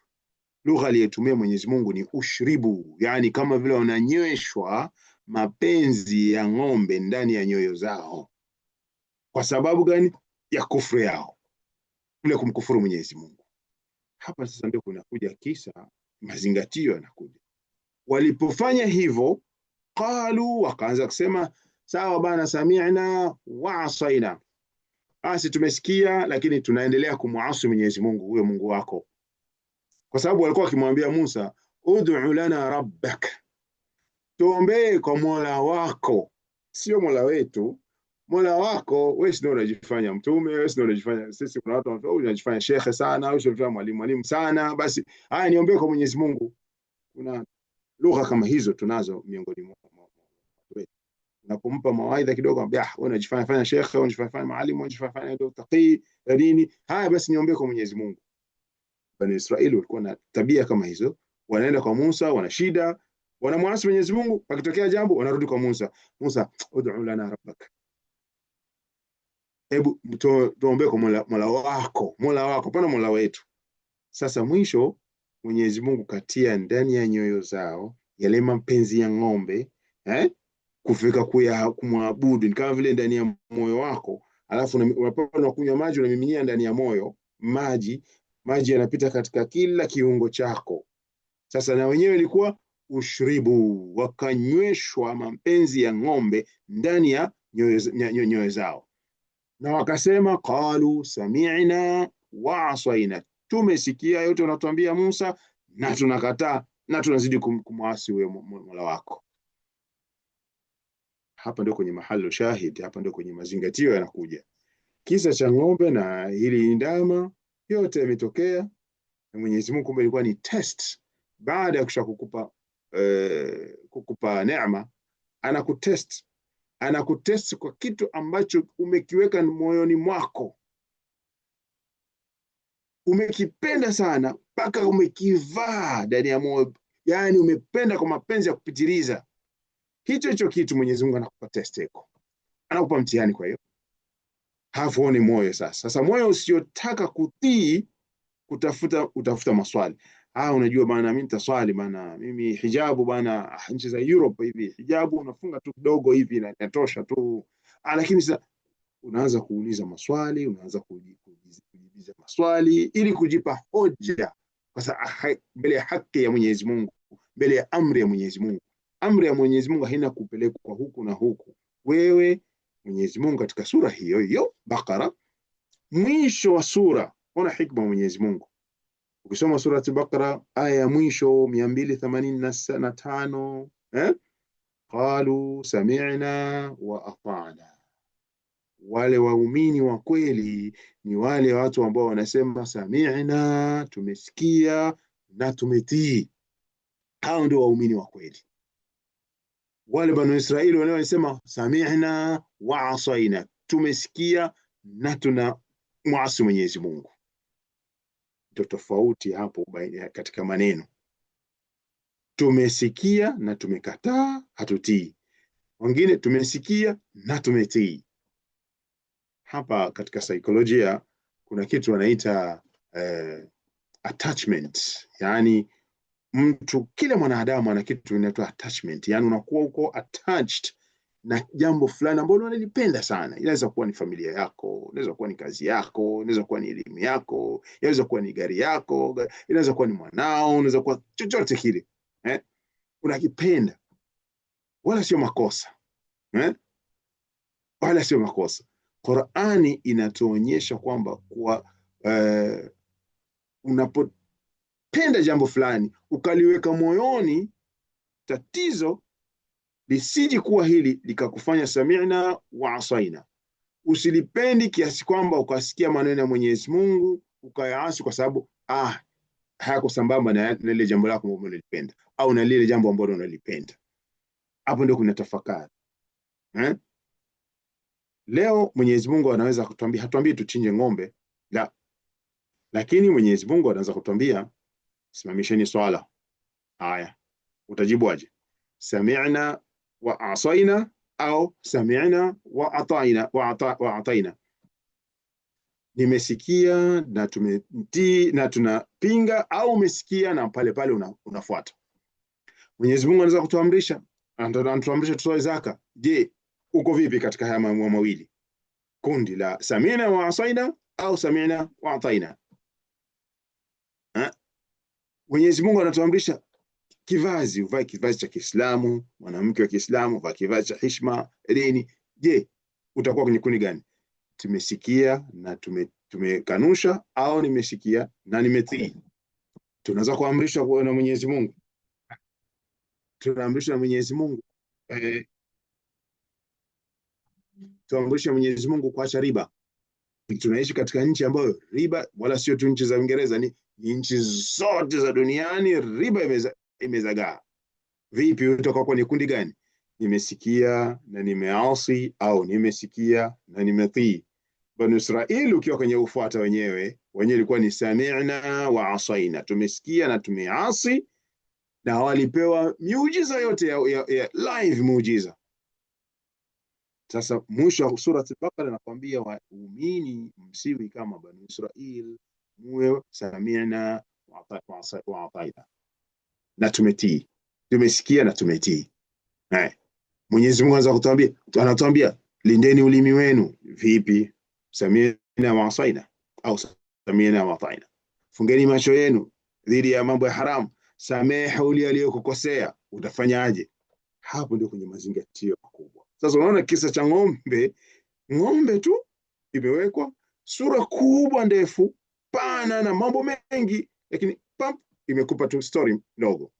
Lugha aliyotumia Mwenyezi Mungu ni ushribu, yani kama vile wananyweshwa mapenzi ya ng'ombe ndani ya nyoyo zao. Kwa sababu gani? Ya kufuru yao, ile kumkufuru Mwenyezi Mungu. Hapa sasa ndio kunakuja kisa, mazingatio yanakuja. Walipofanya hivyo, qalu, wakaanza kusema sawa bana, sami'na wa asaina, basi tumesikia, lakini tunaendelea kumuasi Mwenyezi Mungu, huyo Mungu wako. Kwa sababu walikuwa wakimwambia Musa, ud'u lana rabbak, tuombee kwa Mola wako, sio Mola wetu, Mola wako. Wewe ndio unajifanya mtume, wewe ndio unajifanya, sisi kuna watu wanao unajifanya shekhe sana, au unajifanya mwalimu sana, basi haya niombee kwa Mwenyezi Mungu. Kuna lugha kama hizo tunazo miongoni mwa wetu. Unapompa mawaidha kidogo, anambia wewe unajifanya shekhe, unajifanya mwalimu, unajifanya ndio taqi dini, haya basi niombee kwa Mwenyezi Mungu. Bani Israeli walikuwa na tabia kama hizo, wanaenda kwa Musa, wana shida, wanamwasi Mwenyezi Mungu, pakitokea jambo wanarudi kwa Musa, ud'u lana rabbak, hebu tuombee kwa Mola wako, pana Mola wetu. Sasa mwisho Mwenyezi Mungu katia ndani ya nyoyo zao yale mapenzi ya ng'ombe, kufika kumwabudu, ni kama vile ndani ya moyo wako, alafu unakunywa maji, unamiminia ndani ya moyo maji yanapita katika kila kiungo chako. Sasa na wenyewe ilikuwa ushribu, wakanyweshwa mapenzi ya ng'ombe ndani ya nyoyo zao, na wakasema qalu sami'na wa asaina, tumesikia yote unatuambia Musa, na tunakataa na tunazidi kumwasi wewe Mola wako. Hapa ndio kwenye mahali shahidi, hapa ndio kwenye mazingatio yanakuja. Kisa cha ng'ombe na hili ndama yote yametokea, na Mwenyezi Mungu kumbe ilikuwa ni test. Baada ya kukupa neema, anakutest kwa kitu ambacho umekiweka moyoni mwako, umekipenda sana mpaka umekivaa ndani ya moyo, yani umependa kwa mapenzi ya kupitiliza. Hicho kitu Mwenyezi Mungu anakupa test yako, anakupa mtihani. Kwa hiyo hafuoni moyo sasa moyo usiotaka kutii, utafuta maswali. Unajua bana, mimi nitaswali bana, mimi hijabu bana, nchi za Europe hivi hijabu unafunga tu kidogo hivi na inatosha tu. Lakini sasa unaanza kuuliza maswali, unaanza kujibiza maswali ili kujipa hoja kwa sababu mbele ya haki ya Mwenyezi Mungu, mbele ya amri ya Mwenyezi Mungu. Amri ya Mwenyezi Mungu haina kupelekwa huku na huku. Wewe Mwenyezi Mungu katika sura hiyo hiyo Baqara, mwisho wa sura, ona hikma ya Mwenyezi Mungu. Ukisoma surati Baqara aya ya mwisho 285, qalu sami'na wa ata'na. Wale waumini wa kweli ni wale watu ambao wanasema sami'na, tumesikia na tumetii. Hao ndio waumini wa kweli. Wale Banu Israili wale wanasema sami'na wa asaina, tumesikia na tuna muasi Mwenyezi Mungu. Ndio tofauti hapo katika maneno. Tumesikia na tumekataa, hatutii. Wengine tumesikia na tumetii. Hapa katika saikolojia kuna kitu wanaita attachment. Yani mtu, kila mwanadamu ana kitu inaitwa attachment. Yani unakuwa uko attached na jambo fulani ambalo unalipenda sana. Inaweza kuwa ni familia yako, inaweza kuwa ni kazi yako, inaweza kuwa ni elimu yako, inaweza kuwa ni gari yako, inaweza kuwa ni mwanao, inaweza kuwa chochote kile. Unakipenda. Wala sio makosa. Wala sio makosa. Qur'ani inatuonyesha kwamba kwa unapopenda jambo fulani ukaliweka moyoni, tatizo lisiji kuwa hili likakufanya sami'na wa asaina. Usilipendi kiasi kwamba ukasikia maneno ya Mwenyezi Mungu ukayaasi kwa sababu hayako sambamba na lile jambo lako ambalo unalipenda au na lile jambo ambalo unalipenda. Hapo ndio kuna tafakari. Leo Mwenyezi Mungu anaweza kutuambia, hatuambii tuchinje ng'ombe, la. Lakini Mwenyezi Mungu anaweza kutuambia simamisheni swala. Haya, utajibu aje? Sami'na wa asaina au sami'na wa ataina? Nimesikia na tumetii na tunapinga, au umesikia na pale pale unafuata. Mwenyezi Mungu anaweza kutuamrisha, anatuamrisha tutoe zaka. Je, uko vipi katika haya mambo mawili? Kundi la sami'na wa asaina au sami'na wa ataina? Mwenyezi Mungu anatuamrisha kivazi, uvae kivazi cha Kiislamu, mwanamke wa Kiislamu uvae kivazi cha heshima, dini. Je, utakuwa kwenye kundi gani? Tumesikia na tumekanusha, au nimesikia na nimetii? Tunaweza kuamrishwa na Mwenyezi Mungu. Tunaamrishwa na Mwenyezi Mungu tuamrisha Mwenyezi Mungu kuacha riba. Tunaishi katika nchi ambayo riba, wala sio tu nchi za Uingereza, ni nchi zote za duniani riba imezagaa. Vipi utakuwa kwenye kundi gani? Nimesikia na nimeasi, au nimesikia na nimetii? Banu Israili ukiwa kwenye ufuata wenyewe ilikuwa ni sami'na wa asaina, tumesikia na tumeasi, na walipewa miujiza yote ya live muujiza. Sasa mwisho wa surati Baqara nakwambia waumini msiwi kama Banu Israil, muwe sami'na wa ataina, na tumetii. Tumesikia na tumetii. Mwenyezi Mungu anatuambia lindeni ulimi wenu. Vipi? Sami'na wa asaina au sami'na wa ataina. Fungeni macho yenu dhidi ya mambo ya haramu. Samehe ule aliyokukosea. Utafanyaje? Hapo ndio kwenye mazingatio makubwa. Sasa unaona kisa cha ng'ombe tu imewekwa sura kubwa ndefu pana na mambo mengi, lakini imekupa tu story ndogo.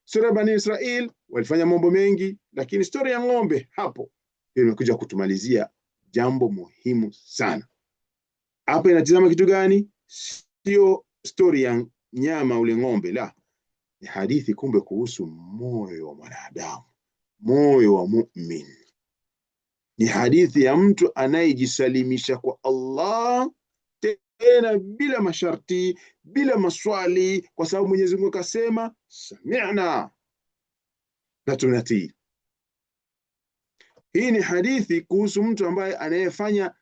Sura Bani Israil walifanya mambo mengi, lakini story ya ng'ombe hapo imekuja kutumalizia jambo muhimu sana. Hapa inatizama kitu gani? Sio story ya nyama ule ng'ombe, la. Ni hadithi kumbe kuhusu moyo wa mwanadamu, moyo wa mu'min. Ni hadithi ya mtu anayejisalimisha kwa Allah, tena bila masharti, bila maswali, kwa sababu Mwenyezi Mungu akasema sami'na na tunatii. Hii ni hadithi kuhusu mtu ambaye anayefanya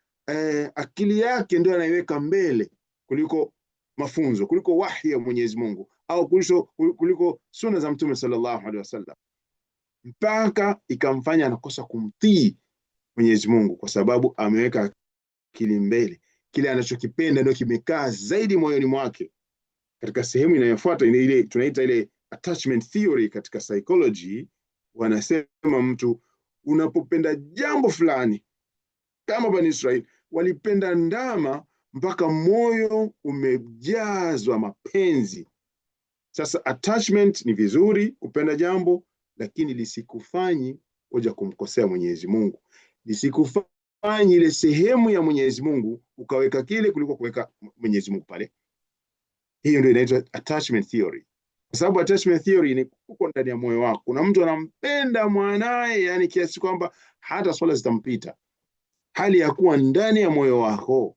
akili yake ndio anaiweka mbele kuliko mafunzo, kuliko wahi ya Mwenyezi Mungu, au kuliko sunna za Mtume sallallahu alaihi wasallam, mpaka ikamfanya anakosa kumtii Mwenyezi Mungu kwa sababu ameweka akili mbele. Kile anachokipenda ndio kimekaa zaidi moyoni mwake. Katika sehemu inayofuata ile tunaita ile attachment theory katika psychology, wanasema mtu unapopenda jambo fulani, kama Bani Israeli walipenda ndama mpaka moyo umejazwa mapenzi. Sasa attachment ni vizuri kupenda jambo, lakini lisikufanyi kuja kumkosea Mwenyezi Mungu, lisikufanyi ile sehemu ya Mwenyezi Mungu ukaweka kile kuliko kuweka Mwenyezi Mungu pale. Hiyo ndio inaitwa attachment theory, kwa sababu attachment theory ni uko ndani ya moyo wako. Kuna mtu anampenda mwanae, yani kiasi kwamba hata swala zitampita, hali ya kuwa ndani ya moyo wako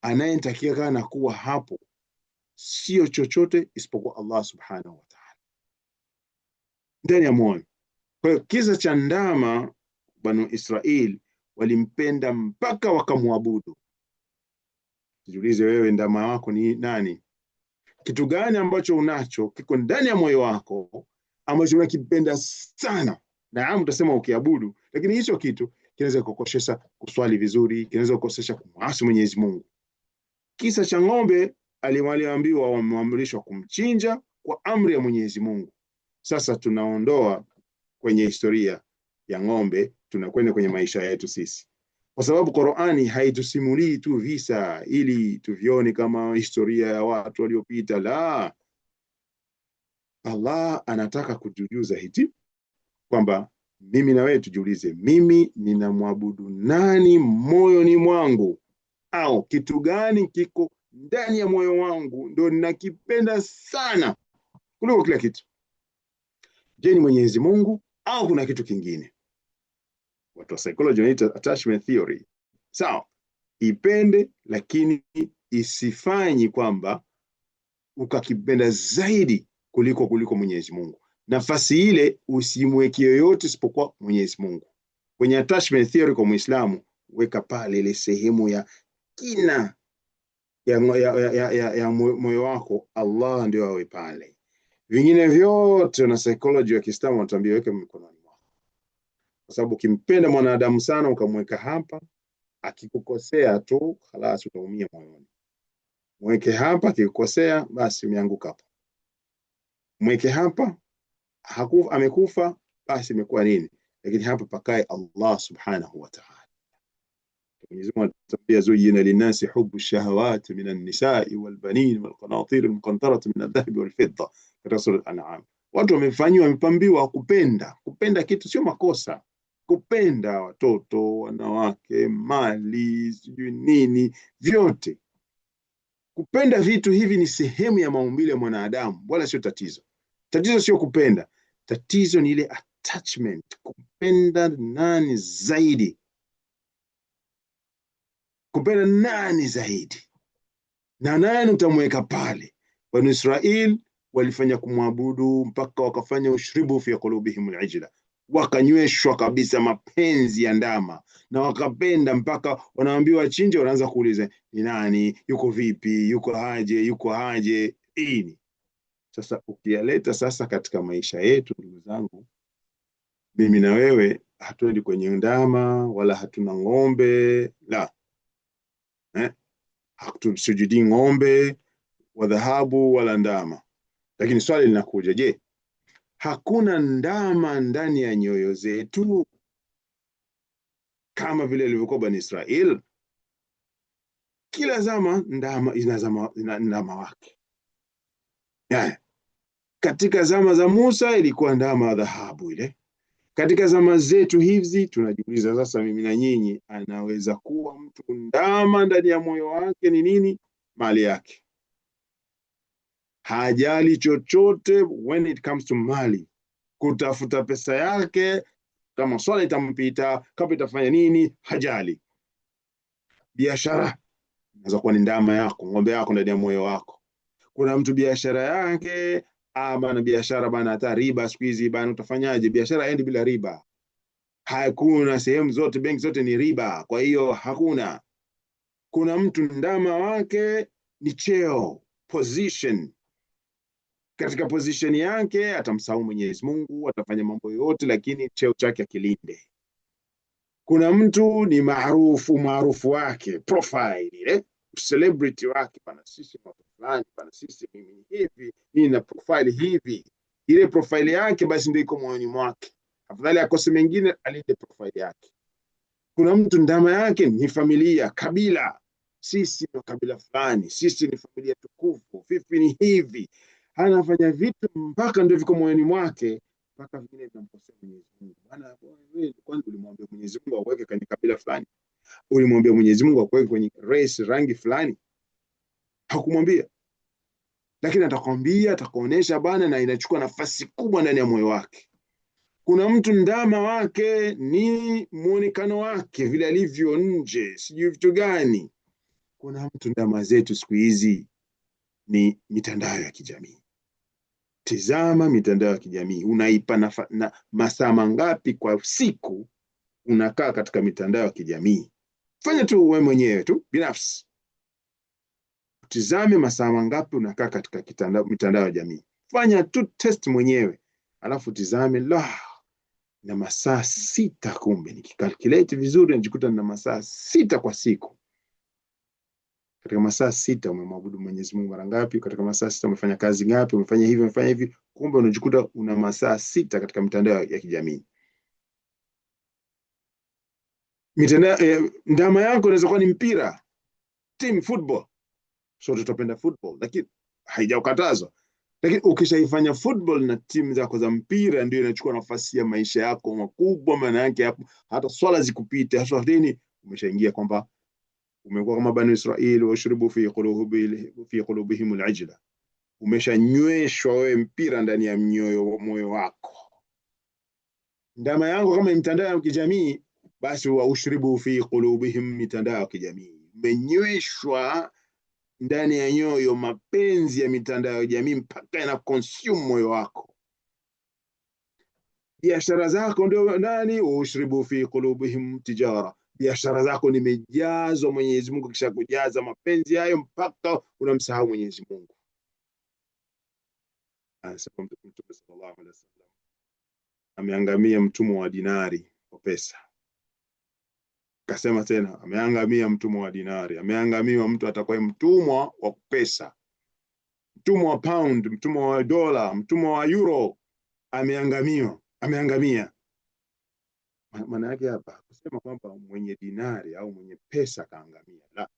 anayetakiwa kana kuwa hapo sio chochote isipokuwa Allah subhanahu wa ta'ala, ndani ya moyo. Kwa hiyo kisa cha ndama, Banu Israel walimpenda mpaka wakamwabudu. Jiulize wewe, ndama wako ni nani? Kitu gani ambacho unacho kiko ndani ya moyo wako ambacho unakipenda sana? Naam, utasema ukiabudu, lakini hicho kitu kinaweza kukukosesha kuswali vizuri, kinaweza kukukosesha kumwasi Mwenyezi Mungu. Kisa cha ng'ombe, aliambiwa wameamrishwa kumchinja kwa amri ya Mwenyezi Mungu. Sasa tunaondoa kwenye historia ya ng'ombe, tunakwenda kwenye maisha yetu sisi, kwa sababu Qur'ani haitusimulii tu visa ili tuvione kama historia ya watu waliopita. La, Allah anataka kutujuza hiti kwamba mimi na wewe tujiulize, mimi ninamwabudu nani moyoni mwangu, au kitu gani kiko ndani ya moyo wangu ndio ninakipenda sana kuliko kila kitu? Je, ni Mwenyezi Mungu au kuna kitu kingine? Watu wa psychology wanaita attachment theory. Sawa, ipende, lakini isifanyi kwamba ukakipenda zaidi kuliko Mwenyezi Mungu. Nafasi ile usimweke yoyote isipokuwa Mwenyezi Mungu. Kwenye attachment theory kwa Muislamu, weka pale ile sehemu ya kina ya moyo wako, Allah ndio awe pale. Vingine vyote na psychology ya Kiislamu wanatuambia weke mkononi mwako, kwa sababu ukimpenda mwanadamu sana ukamweka hapa, akikukosea tu khalas utaumia moyoni. Mweke hapa, akikukosea basi umeanguka hapo. Mweke hapa, amekufa basi imekuwa nini, lakini hapa pakae Allah subhanahu wa ta'ala. Mwenyezi Mungu anatuambia zuyina linasi hubbu shahawati minan nisa'i wal banin wal qanatir al muqantarati min adh-dhahab wal fidda, katika sura Al-An'am. Watu wamepambiwa kupenda. Kupenda kitu sio makosa, kupenda watoto, wanawake, mali, sijui nini, vyote. Kupenda vitu hivi ni sehemu ya maumbile ya mwanadamu, wala sio tatizo. Tatizo sio kupenda, tatizo ni ile attachment. Kupenda nani zaidi? Kupenda nani zaidi? Na nani utamweka pale? Bani Israel walifanya kumwabudu mpaka wakafanya ushribu fi qulubihim al-ijla, wakanyweshwa kabisa mapenzi ya ndama, na wakapenda mpaka wanaambiwa chinje, wanaanza kuuliza ni nani, yuko vipi, yuko haje ini. Sasa ukiyaleta sasa katika maisha yetu, ndugu zangu, mimi na wewe hatuendi kwenye ndama wala hatuna ng'ombe, la, hatusujudi ng'ombe wa dhahabu wala ndama. Lakini swali linakuja, je, hakuna ndama ndani ya nyoyo zetu kama vile ilivyokuwa Bani Israel? Kila zama ndama ina ndama wake. Yani, katika zama za Musa ilikuwa ndama wa dhahabu ile. Katika zama zetu hizi tunajiuliza sasa, mimi na nyinyi, anaweza kuwa mtu ndama ndani ya moyo wake ni nini? Mali yake. Hajali chochote when it comes to mali, kutafuta pesa yake, kama swala itampita, kama itafanya nini, hajali. Biashara inaweza kuwa ni ndama yako, ng'ombe yako ndani ya moyo wako. Kuna mtu biashara yake, bana biashara bana, hata riba siku hizi bana, utafanyaje? Biashara haendi bila riba. Hakuna, sehemu zote, benki zote ni riba, kwa hiyo hakuna. Kuna mtu ndama wake ni cheo, position. Katika position yake atamsahau Mwenyezi Mungu, atafanya mambo yote, lakini cheo chake akilinde. Kuna mtu ni maarufu wake, profile ile, celebrity wake, bana sisi watu fulani, bana sisi mimi hivi, mimi na profile hivi. Ile profile yake basi ndio iko moyoni mwake. Afadhali akose mengine, alinde profile yake. Kuna mtu ndama yake ni familia, kabila. Sisi ni kabila fulani, sisi ni familia tukufu, vipi ni hivi. Anafanya vitu mpaka ndio viko moyoni mwake, mpaka vingine vinamkosea Mwenyezi Mungu. Bwana wewe kwanza ulimwambia Mwenyezi Mungu aweke kwenye kabila fulani? Ulimwambia Mwenyezi Mungu aweke kwenye race, rangi fulani? Hakumwambia. Lakini atakwambia, atakuonesha bana, na inachukua nafasi kubwa ndani ya moyo wake. Kuna mtu ndama wake ni muonekano wake, vile alivyo nje, sijui vitu gani. Kuna mtu ndama zetu siku hizi ni mitandao ya kijamii. Tizama mitandao ya kijamii, unaipa na masaa mangapi kwa siku unakaa katika mitandao ya kijamii? Fanya tu wewe mwenyewe tu binafsi, tizame masaa mangapi unakaa katika mitandao ya jamii. Fanya tu test mwenyewe, alafu tizame, na masaa 6. Kumbe nikikalculate vizuri najikuta na masaa 6 kwa siku. Katika masaa 6 umemwabudu Mwenyezi Mungu mara ngapi? Katika masaa 6 umefanya kazi ngapi? Umefanya hivi. Kumbe unajikuta una masaa 6 katika mitandao ya kijamii. Mitandao ndama yako inaweza kuwa ni mpira, team football. So tutapenda football, lakini haijakatazwa. Lakini ukishaifanya football na timu zako za mpira, ndio inachukua nafasi ya maisha yako makubwa. Maana yake hapo hata swala zikupite, hasa dini, umeshaingia kwamba umekuwa kama Bani Israeli, washribu fi qulubihim al-ajla. Umeshanyweshwa wewe mpira ndani ya moyo wako. Ndama yangu kama mitandao ya kijamii, basi washribu fi qulubihim, mitandao ya kijamii. Umenyweshwa ndani ya nyoyo mapenzi ya mitandao ya jamii mpaka ina consume moyo wako. Biashara zako ndio nani? Ushribu fi qulubihim tijara. Biashara zako nimejazwa Mwenyezi Mungu, kisha kujaza mapenzi hayo mpaka unamsahau Mwenyezi Mungu. Anasema Mtume sallallahu alaihi wasallam, ameangamia mtumwa wa dinari kwa pesa. Kasema tena, ameangamia mtumwa wa dinari, ameangamiwa mtu atakuwa mtumwa wa pesa, mtumwa wa pound, mtumwa wa dola, mtumwa wa euro. Ameangamia. Maana yake hapa kusema kwamba mwenye dinari au mwenye pesa kaangamia, la.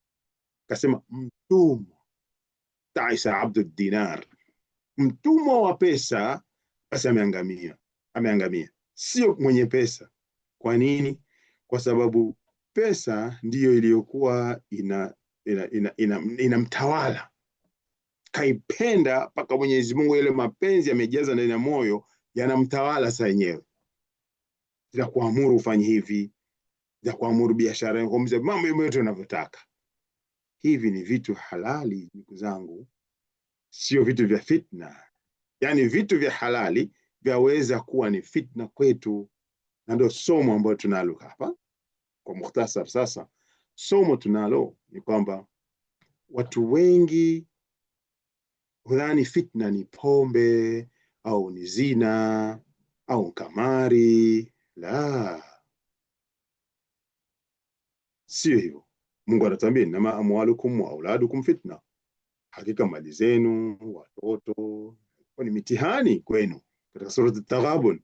Kasema mtumwa, taisa abdu dinar, mtumwa wa pesa, basi ameangamia. Sio mwenye pesa. Kwa nini? Kwa sababu pesa ndiyo iliyokuwa inamtawala. Kaipenda mpaka Mwenyezi Mungu, ile mapenzi yamejaza ndani ya moyo, yanamtawala sasa yenyewe. Za kuamuru ufanye hivi, za kuamuru biashara yako, mambo yote unavyotaka. Hivi ni vitu halali ndugu zangu, sio vitu vya fitna. Yani vitu vya halali vyaweza kuwa ni fitna kwetu, na ndio somo ambalo tunalo hapa. Kwa mukhtasar sasa, somo tunalo ni kwamba watu wengi hudhani fitna ni pombe au ni zina au kamari. La, sio hivyo. Mungu anatuambia, inama amwalukum wa auladukum fitna, hakika mali zenu, watoto ni mitihani kwenu. Katika sura At-Taghabun,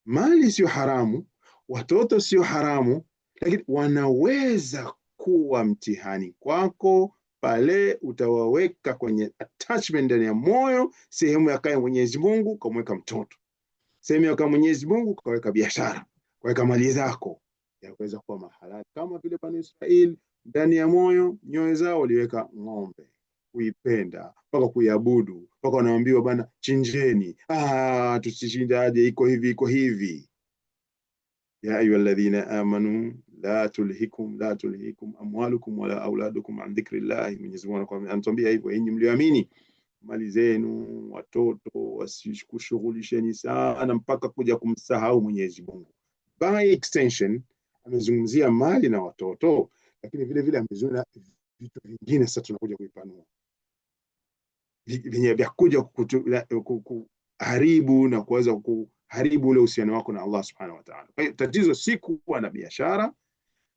mali sio haramu, watoto sio haramu, lakini wanaweza kuwa mtihani kwako pale utawaweka kwenye attachment ndani ya moyo. Sehemu ya kaya Mwenyezi Mungu kamweka mtoto, sehemu ya kaya Mwenyezi Mungu kaweka biashara, kaweka mali zako, yaweza kuwa mahalali. Kama vile Bani Israeli ndani ya nyoyo zao waliweka ng'ombe, kuipenda mpaka kuiabudu, mpaka wanaambiwa bana chinjeni. Tusichinjaje, iko hivi. Ya ayyuhalladhina amanu la tulhikum amwalukum wala auladukum an dhikrillah. Mwenyezi Mungu anatuambia hivyo, enyi mlioamini, mali zenu, watoto wasikushughulisheni sana mpaka kuja kumsahau Mwenyezi Mungu. By extension amezungumzia mali na watoto, lakini vile vile amezungumzia vitu vingine. Sasa tunakuja kuipanua vya kuja kuharibu na kuweza kuharibu ule uhusiano wako na Allah subhanahu wa ta'ala. Kwa hiyo tatizo si kuwa na biashara,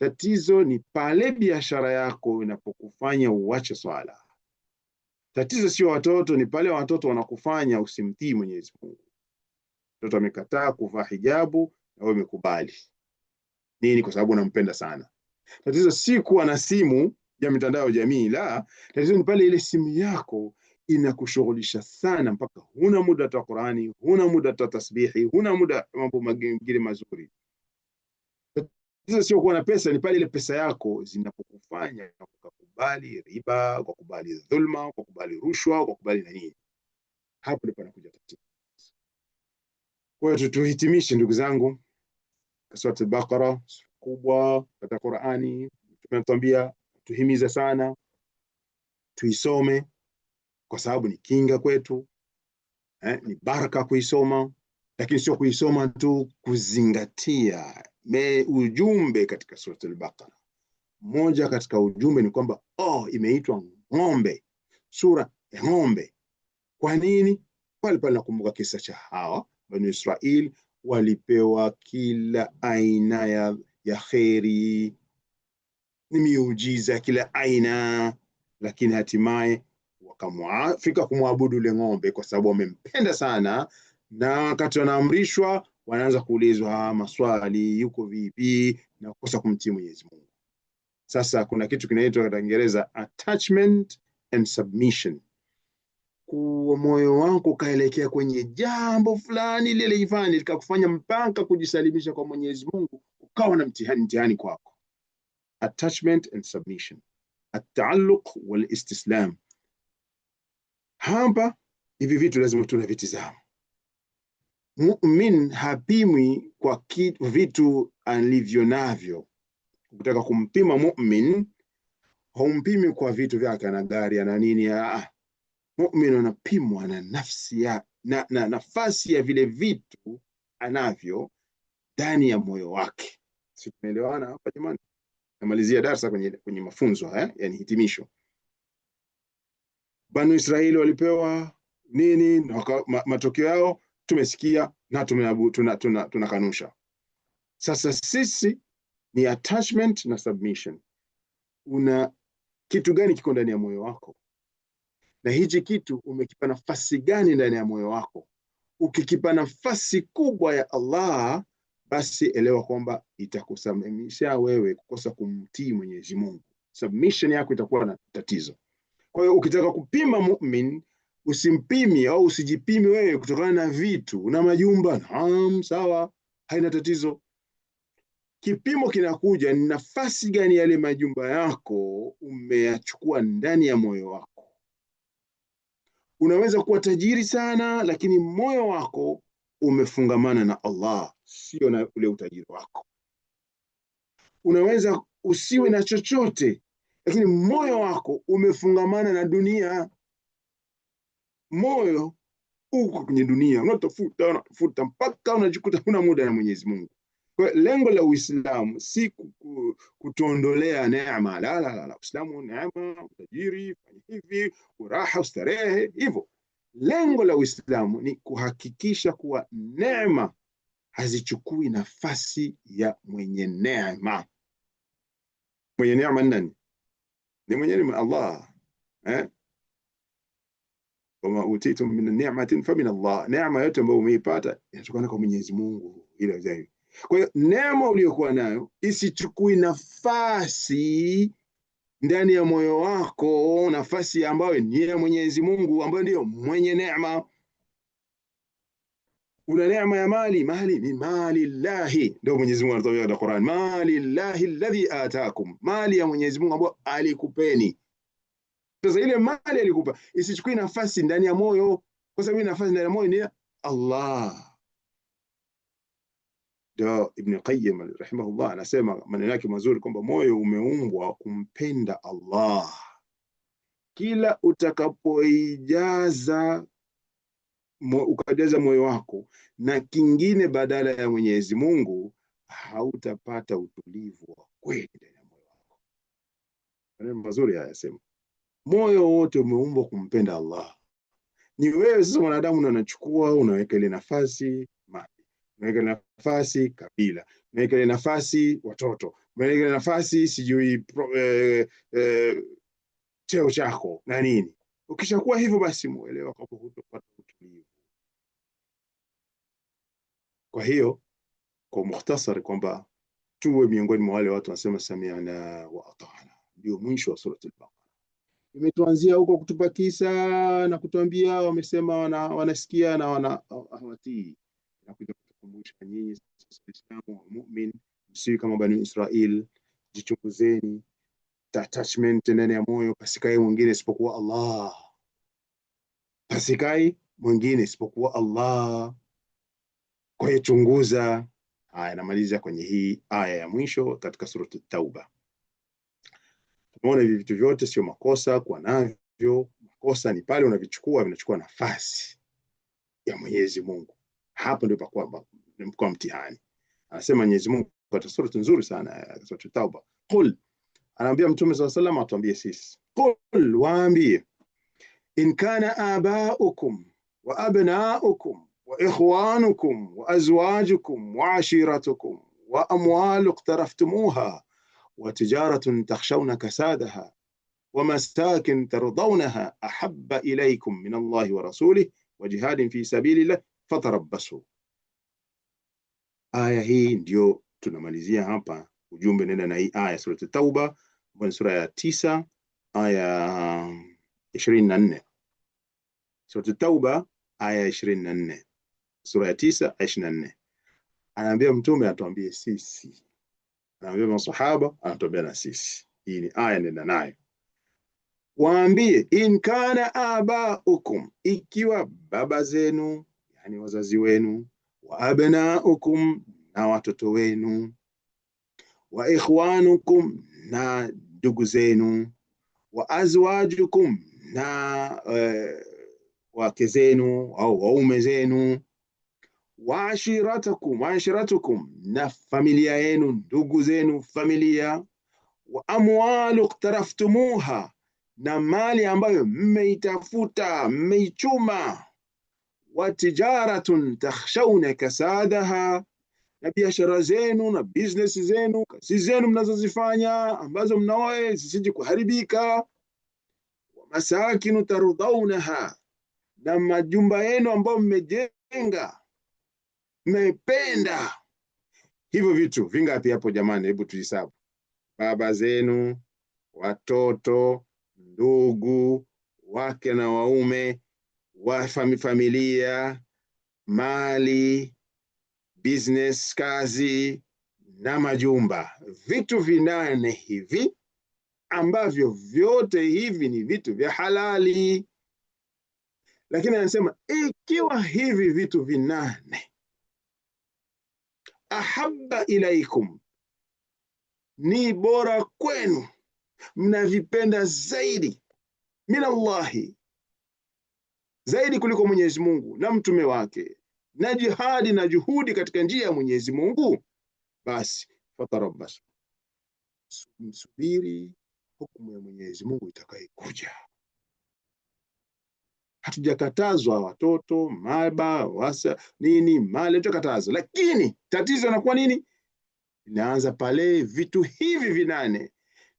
Tatizo ni pale biashara yako inapokufanya uache swala. Tatizo sio watoto, ni pale watoto wanakufanya usimtii Mwenyezi Mungu. Mtoto amekataa kuvaa hijabu na wewe umekubali. Nini? Kwa sababu unampenda sana. Tatizo si kuwa na simu ya mitandao ya jamii, la. Tatizo ni pale ile simu yako inakushughulisha sana mpaka huna muda wa Qur'ani, huna muda wa tasbihi, huna muda mambo mengine mazuri. Tatizo sio kuwa na pesa, ni pale ile pesa yako zinapokufanya ukakubali riba, ukakubali dhulma, ukakubali rushwa, ukakubali na nini. Hapo ndipo panakuja tatizo. Kwa hiyo tuhitimishe ndugu zangu, Sura al-Baqara kubwa katika Qur'ani, tumetuambia tuhimiza sana tuisome kwa sababu ni kinga kwetu, ni baraka kuisoma, lakini sio kuisoma tu, kuzingatia ujumbe katika Sura al-Baqara. Moja katika ujumbe ni kwamba imeitwa ng'ombe, sura ya ng'ombe. Kwa nini? Pale nakumbuka kisa cha Hawa Bani Israeli, walipewa kila aina ya kheri, ni miujiza kila aina, lakini hatimaye wakamfika kumwabudu ile ng'ombe kwa sababu wamempenda sana, na wakati wanaamrishwa wanaanza kuulizwa maswali, yuko vipi, na kukosa kumtii Mwenyezi Mungu. Sasa kuna kitu kinaitwa katika Kiingereza attachment and submission. Kwa moyo wako kaelekea kwenye jambo fulani lile lifanye likakufanya mpaka kujisalimisha kwa Mwenyezi Mungu, ukawa na mtihani kwako. Attachment and submission, at-taalluq wal istislam. Hapa hivi vitu lazima tunavitizama. Mu'min hapimwi kwa vitu alivyo navyo. Ukitaka kumpima mu'min, humpimi kwa vitu vyake, ana gari ana nini. Mu'min anapimwa na nafsi na nafasi ya vile vitu anavyo ndani ya moyo wake. Si tumeelewana hapa jamani? Namalizia darasa kwenye mafunzo yani hitimisho. Bani Israeli walipewa nini? Matokeo yao tumesikia na tunakanusha. Sasa sisi ni attachment na submission. Una kitu gani kiko ndani ya moyo wako? Na hichi kitu umekipa nafasi gani ndani ya moyo wako? Ukikipa nafasi kubwa ya Allah, basi elewa kwamba itakusababisha wewe kukosa kumtii Mwenyezi Mungu. Submission yako itakuwa na tatizo. Kwa hiyo ukitaka kupima mu'min, usimpimi au usijipimi wewe kutokana na vitu na majumba. Sawa, haina tatizo. Kipimo kinakuja ni nafasi gani yale majumba yako umeyachukua ndani ya moyo wako. Unaweza kuwa tajiri sana, lakini moyo wako umefungamana na Allah, sio na ule utajiri wako. Unaweza usiwe na chochote, lakini moyo wako umefungamana na dunia. Moyo uko kwenye dunia, unatafuta mpaka unajikuta huna muda na Mwenyezi Mungu. Kwa lengo la Uislamu si kutuondolea neema, la. Uislamu neema, utajiri, hivi, uraha, ustarehe, hivyo. Lengo la Uislamu ni kuhakikisha kuwa neema hazichukui nafasi ya mwenye neema. Mwenye neema nani? Ni mwenye neema Allah. Wama utitum min ni'matin fa min Allah. Neema yote ambayo umeipata inatokana kwa Mwenyezi Mungu. Ile zaidi. Kwa hiyo neema uliyokuwa nayo isichukui nafasi ndani ya moyo wako, nafasi ambayo ni ya Mwenyezi Mungu ambaye ndio mwenye neema. Una neema ya mali ni mali llahi, ndio Mwenyezi Mungu anatuambia katika Qur'an, mali llahi alladhi ataakum, mali ya Mwenyezi Mungu ambayo alikupeni. Sasa ile mali alikupa isichukui nafasi ndani ya moyo, kwa sababu nafasi ndani ya moyo ni Allah. Ndio Ibn Qayyim rahimahullah anasema maneno yake mazuri kwamba moyo umeumbwa kumpenda Allah. Kila utakapoijaza ukajaza moyo wako na kingine badala ya Mwenyezi Mungu, hautapata utulivu wa kweli ndani ya moyo wako. Maneno mazuri haya yasema. Moyo wote umeumbwa kumpenda Allah. Ni wewe sasa mwanadamu unachukua, unaweka ile nafasi mali, unaweka nafasi kabila, unaweka ile nafasi watoto, umelenga nafasi sijui cheo chako na nini. Ukishakuwa hivyo, basi muelewa kwamba hutopata utulivu. Kwa hiyo kwa mukhtasari kwamba tuwe miongoni mwa wale watu wanasema sami'na wa ata'na. Ndio mwisho wa sura al-Baqara. Imetuanzia huko kutupa kisa na kutuambia wamesema wanasikia na hawatii, na kuja kutukumbusha nyinyi Waislamu muumini, msiwe kama Bani Israil, jichunguzeni, attachment ndani ya moyo, pasikai mwingine isipokuwa Allah, pasikai mwingine isipokuwa Allah. Kwa hiyo chunguza. Haya, namaliza kwenye hii aya ya mwisho katika sura at-Tauba. Tumeona hivi vitu vyote sio makosa kuwa navyo. Makosa ni pale unavichukua vinachukua nafasi ya Mwenyezi Mungu. Hapo ndio kwa mtihani. Anasema Mwenyezi Mungu katika sura nzuri sana, sura at-Tauba, qul, anaambia Mtume sallallahu alayhi wasallam atuambie sisi, qul, waambie, in kana abaukum wa abnaukum wa ikhwanukum wa azwajukum wa ashiratukum wa amwalu iqtaraftumuha وتجارة تخشون كسادها ومساكن ترضونها أحب إليكم من الله ورسوله وجهاد في سبيل الله فتربصوا. Aya hii ndio tunamalizia hapa ujumbe nenda na hii aya sura at-Tauba, ambayo sura ya 9 aya 24. Sura at-Tauba aya 24, sura ya 9 aya 24. Anaambia mtume atuambie sisi, anaambia masahaba, anatuambia na sisi. Hii ni aya nenda nayo. Waambie, in kana abaukum, ikiwa baba zenu, yani wazazi wenu, wa abnaukum, na watoto wenu, wa ikhwanukum, na ndugu zenu, wa azwajukum, na wake zenu au waume zenu, wa ashiratukum, na familia yenu, ndugu zenu, familia, wa amwalu iqtaraftumuha, na mali ambayo mmeitafuta, mmeichuma, wa tijaratun takhshawna kasadaha, na biashara zenu na business zenu, kazi zenu mnazozifanya ambazo mnaoe zisije kuharibika, wa masakinu tardawnaha, na majumba yenu ambayo mmejenga, mmependa. Hivyo vitu vingapi hapo jamani? Hebu tuhesabu. Baba zenu, watoto, ndugu, wake na waume, familia, mali, business, kazi na majumba. Vitu vinane hivi ambavyo vyote hivi ni vitu vya halali. Lakini anasema ikiwa hivi vitu vinane ahabba ilaikum, ni bora kwenu, mnavipenda zaidi, minallahi, zaidi kuliko Mwenyezi Mungu na mtume wake, na jihadi na juhudi katika njia ya Mwenyezi Mungu, basi fatarabbasu, msubiri hukumu ya Mwenyezi Mungu itakayokuja. Hatujakatazwa watoto, maba, wasa, nini, mali, tutakatazwa. Lakini tatizo linakuwa nini? Inaanza pale vitu hivi vinane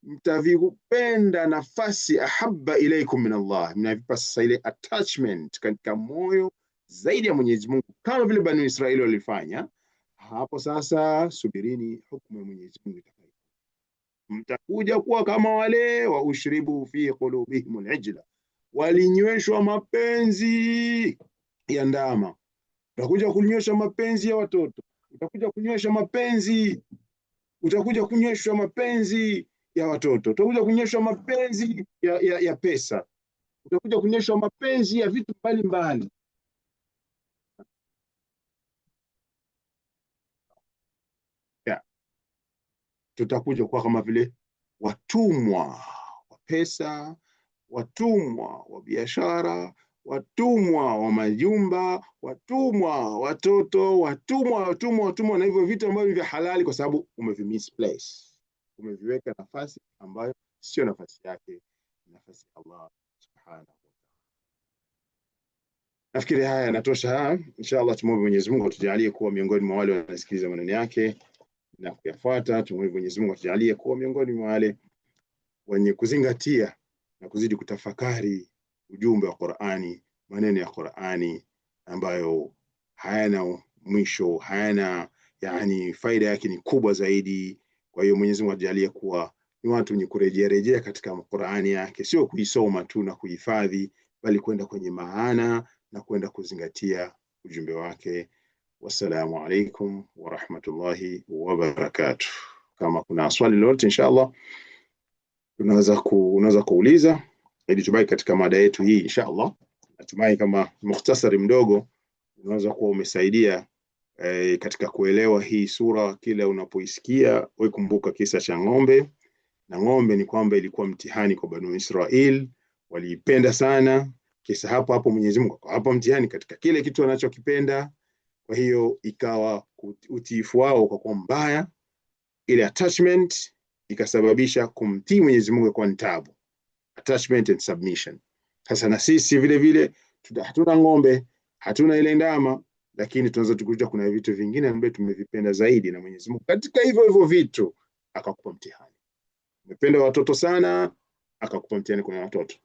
mtavipenda nafasi ahabba ilaikum min Allah, mnavipa sasa ile attachment katika moyo zaidi ya Mwenyezi Mungu, kama vile Bani Israeli walifanya. Hapo sasa subirini hukumu ya Mwenyezi Mungu itakayokuja. Mtakuja kuwa kama wale wa ushribu fi qulubihim al-ijla, walinyweshwa mapenzi ya ndama. Utakuja kunyweshwa mapenzi ya watoto, utakuja kunyweshwa mapenzi, utakuja kunyweshwa mapenzi ya watoto, utakuja kunyweshwa mapenzi ya pesa, utakuja kunyweshwa mapenzi ya vitu mbalimbali. Tutakuja kuwa kama vile watumwa wa pesa, watumwa wa biashara, watumwa wa majumba, watumwa wa watoto, watumwa, na hivyo vitu ambavyo vya halali, kwa sababu umevimisplace, umeviweka nafasi ambayo sio nafasi yake, nafasi ya Allah subhanahu wa ta'ala. Nafikiri haya yanatosha. Inshallah tumuombe Mwenyezi Mungu atujalie kuwa miongoni mwa wale wanasikiliza maneno yake na kuyafuata. Tumwombe Mwenyezi Mungu atujalie kuwa miongoni mwa wale wenye kuzingatia na kuzidi kutafakari ujumbe wa Qur'ani, maneno ya Qur'ani ambayo hayana mwisho, hayana yani faida yake ni kubwa zaidi. Kwa hiyo Mwenyezi Mungu atujalie kuwa ni watu wenye kurejea katika Qur'ani yake, sio kuisoma tu na kuhifadhi, bali kwenda kwenye maana na kwenda kuzingatia ujumbe wake. Wassalamu alaikum wa rahmatullahi wa barakatuh. Kama kuna swali lolote inshallah unaweza kuuliza ili tubaki katika mada yetu hii inshallah. Natumai kama mukhtasari mdogo unaweza kuwa umesaidia katika kuelewa hii sura. Kila unapoisikia wewe kumbuka kisa cha ng'ombe, na ng'ombe ni kwamba ilikuwa mtihani kwa Banu Israel, waliipenda sana. Kisa hapo Mwenyezi Mungu akawapa mtihani katika kile kitu anachokipenda. Kwa hiyo ikawa utiifu wao kwa mbaya, ile attachment ikasababisha kumtii Mwenyezi Mungu kwa taabu. Attachment and submission. Sasa na sisi vile vile hatuna ng'ombe, hatuna ile ndama, lakini tunaweza tukuta kuna vitu vingine ambavyo tumevipenda zaidi, na Mwenyezi Mungu katika hivyo vitu akakupa mtihani. Umependa watoto sana, akakupa mtihani kwa watoto.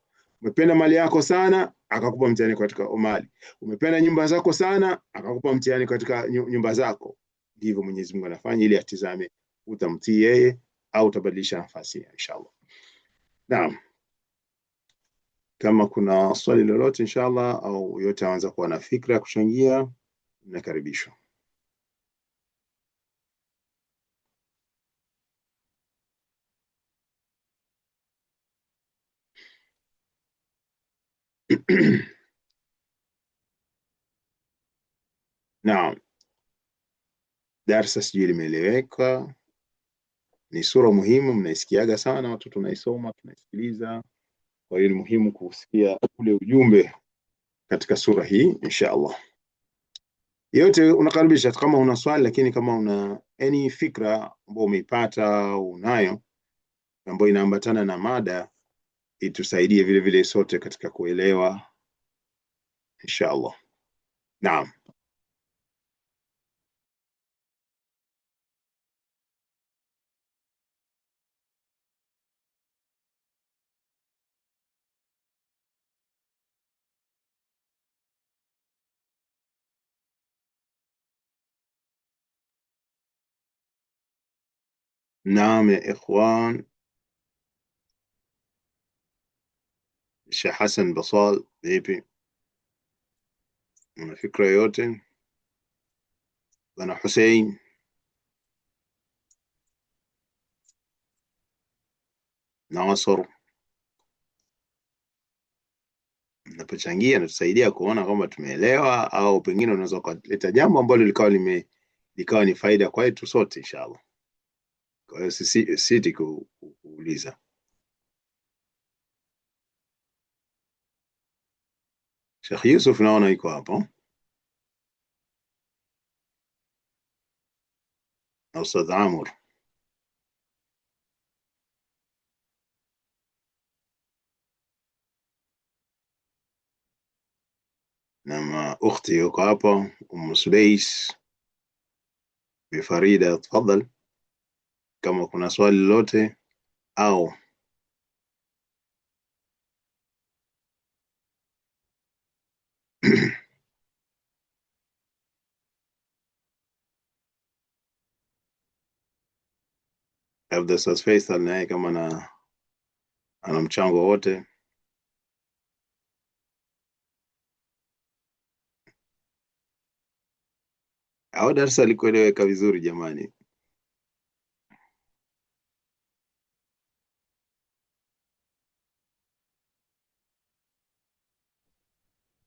Umependa mali yako sana, akakupa mtihani katika mali. Umependa nyumba zako sana, akakupa mtihani katika nyumba zako. Ndivyo Mwenyezi Mungu anafanya ili atizame utamtii yeye au utabadilisha nafasi inshallah. Naam. Kama kuna swali lolote inshallah au yote anza kuwa na fikra kuchangia, nakaribishwa. Naam. Darasa sijui limeeleweka. Ni sura muhimu, mnaisikiaga sana watu tunaisoma, tunaisikiliza. Kwa hiyo ni muhimu kusikia ule ujumbe katika sura hii inshallah. Yote unakaribisha kama una swali, lakini kama una any fikra ambayo umeipata unayo ambayo inaambatana na mada, itusaidie vile vile sote katika kuelewa inshallah. Naam. نعم يا إخوان. الشيخ حسن بصال vipi, una fikra yote? Bwana Hussein, Nasr, napochangia natusaidia kuona kwamba tumeelewa, au pengine unaweza kuleta jambo ambalo likawa ni faida kwetu sote inshallah. Kwa hiyo sisi kuuliza. Sheikh Yusuf naona yuko hapo. Ustadh Amr. نعم أختي yuko hapo, Sudais Bi Farida, tafadhali kama kuna swali lolote au labda Ustadh Faisal naye kama ana mchango wote. Au darasa likueleweka vizuri jamani?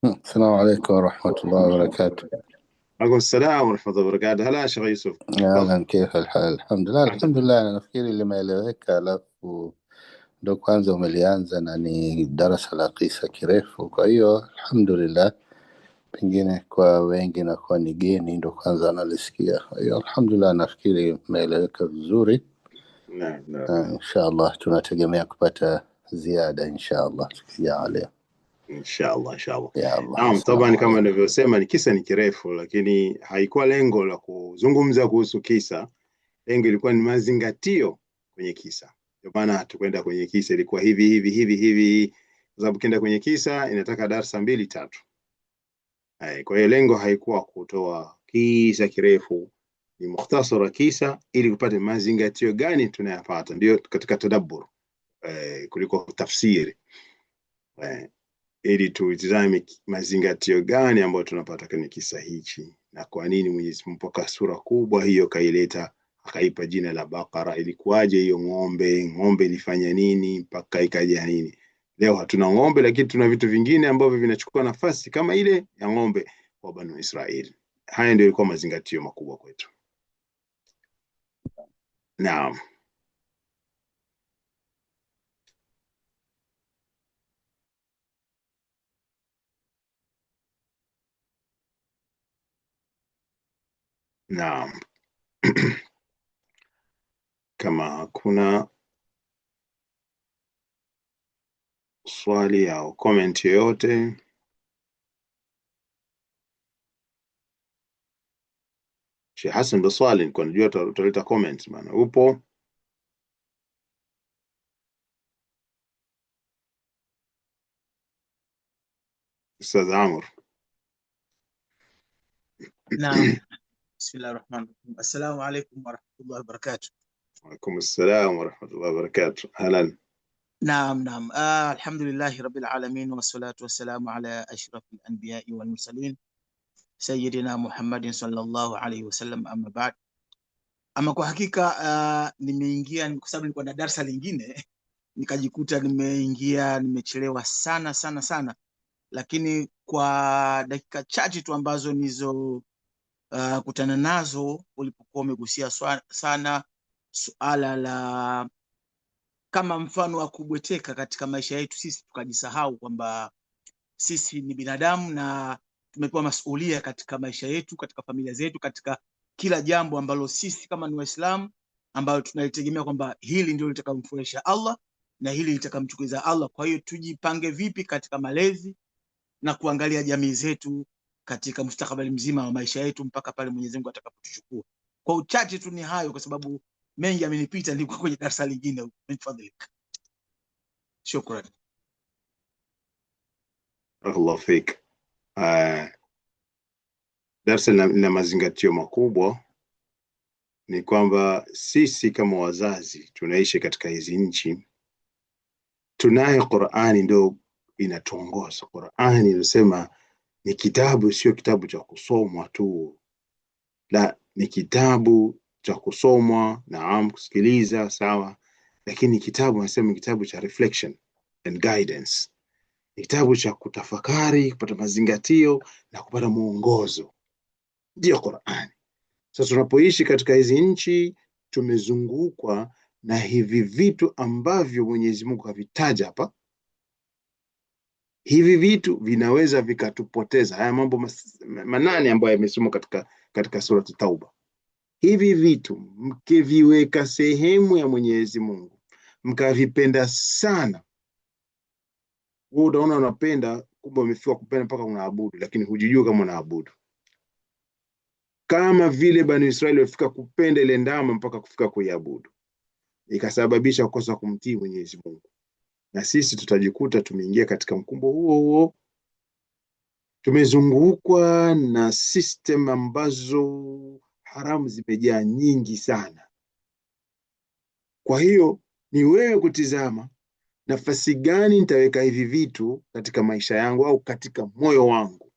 السلام عليكم ورحمة الله وبركاته. عليكم السلام ورحمة الله وبركاته. هلا شيخ يوسف. أهلا، كيف الحال؟ الحمد لله. أنا nafikiri limeeleweka, alafu ndo kwanza umelianza na ni darasa la kisa kirefu, kwa hiyo alhamdulillah. Pengine kwa wengi na kwa ni geni ndo kwanza analisikia, kwa hiyo alhamdulillah nafikiri imeeleweka vizuri. Naam. Inshallah tunategemea kupata ziada inshallah tukijaliwa. Inshallah. Naam, taban kama nilivyosema ni kisa ni kirefu, lakini haikuwa lengo la kuzungumza kuhusu kisa. Lengo ilikuwa ni mazingatio kwenye kisa. Ndio maana hatukwenda kwenye kisa, ilikuwa hivi, kwa sababu kienda kwenye kisa inataka darasa 2-3. Kwa hiyo lengo haikuwa kutoa kisa kirefu, ni mukhtasara kisa ili kupata mazingatio gani tunayapata, ndio katika tadabbur kuliko tafsiri, ili tuitazame mazingatio gani ambayo tunapata kwenye kisa hichi, na kwa nini Mwenyezi Mungu mpaka sura kubwa hiyo kaileta akaipa jina la Baqara. Ilikuwaje hiyo ng'ombe ilifanya nini mpaka ikaja nini? Leo hatuna ng'ombe, lakini tuna vitu vingine ambavyo vinachukua nafasi kama ile ya ng'ombe kwa Banu Israeli. Haya ndio ilikuwa mazingatio makubwa kwetu. Naam. Naam. Kama hakuna swali au comment yoyote, Sheikh Hassan Baswali, nilikuwa najua utaleta comment, maana upo. Ustadh Amr. نعم بسم الله الرحمن الرحيم. السلام عليكم ورحمة الله وبركاته. وعليكم السلام ورحمة الله وبركاته. أهلا. نعم الحمد لله رب العالمين والصلاة والسلام على أشرف الأنبياء والمرسلين سيدنا محمد صلى الله عليه wasallam. Amma baad, ama kwa hakika nimeingia kwa sababu nilikuwa na darasa lingine nikajikuta nimechelewa sana, lakini kwa dakika chache tu ambazo nizo kutana nazo ulipokuwa umegusia sana suala la kama mfano wa kubweteka katika maisha yetu sisi, tukajisahau kwamba sisi ni binadamu na tumepewa masuhulia katika maisha yetu, katika familia zetu, katika kila jambo ambalo sisi kama ni Waislamu ambao tunalitegemea kwamba hili ndio litakamfurahisha Allah na hili litakamchukiza Allah. Kwa hiyo tujipange vipi katika malezi na kuangalia jamii zetu katika mustakabali mzima wa maisha yetu mpaka pale Mwenyezi Mungu atakapotuchukua. Kwa uchache tu ni hayo, kwa sababu mengi amenipita, nilikuwa kwenye darasa lingine. Tafadhali. Shukran. Allah fik. Darasa na mazingatio makubwa ni kwamba sisi kama wazazi tunaishi katika hizi nchi, tunayo Qur'ani ndio inatuongoza. Qur'ani inasema ni kitabu, sio kitabu cha kusomwa tu, la, ni kitabu cha kusomwa, naam, kusikiliza sawa, lakini kitabu anasema kitabu cha reflection and guidance, ni kitabu cha kutafakari, kupata mazingatio na kupata mwongozo, ndio Qur'ani. Sasa tunapoishi katika hizi nchi tumezungukwa na hivi vitu ambavyo Mwenyezi Mungu havitaja hapa. Hivi vitu vinaweza vikatupoteza. Haya mambo manane ambayo yamesomwa katika sura Tauba. Hivi vitu mkiviweka sehemu ya Mwenyezi Mungu, mkavipenda sana, wewe utaona unapenda, kumbe umefika kupenda mpaka unaabudu, lakini hujijua kama unaabudu. Kama vile Bani Israeli walifika kupenda ile ndama mpaka kufika kuiabudu, ikasababisha kukosa kumtii Mwenyezi Mungu. Na sisi tutajikuta tumeingia katika mkumbo huo. Tumezungukwa na system ambazo haramu zimejaa nyingi sana. Kwa hiyo ni wewe kutizama nafasi gani nitaweka hivi vitu katika maisha yangu au katika moyo wangu,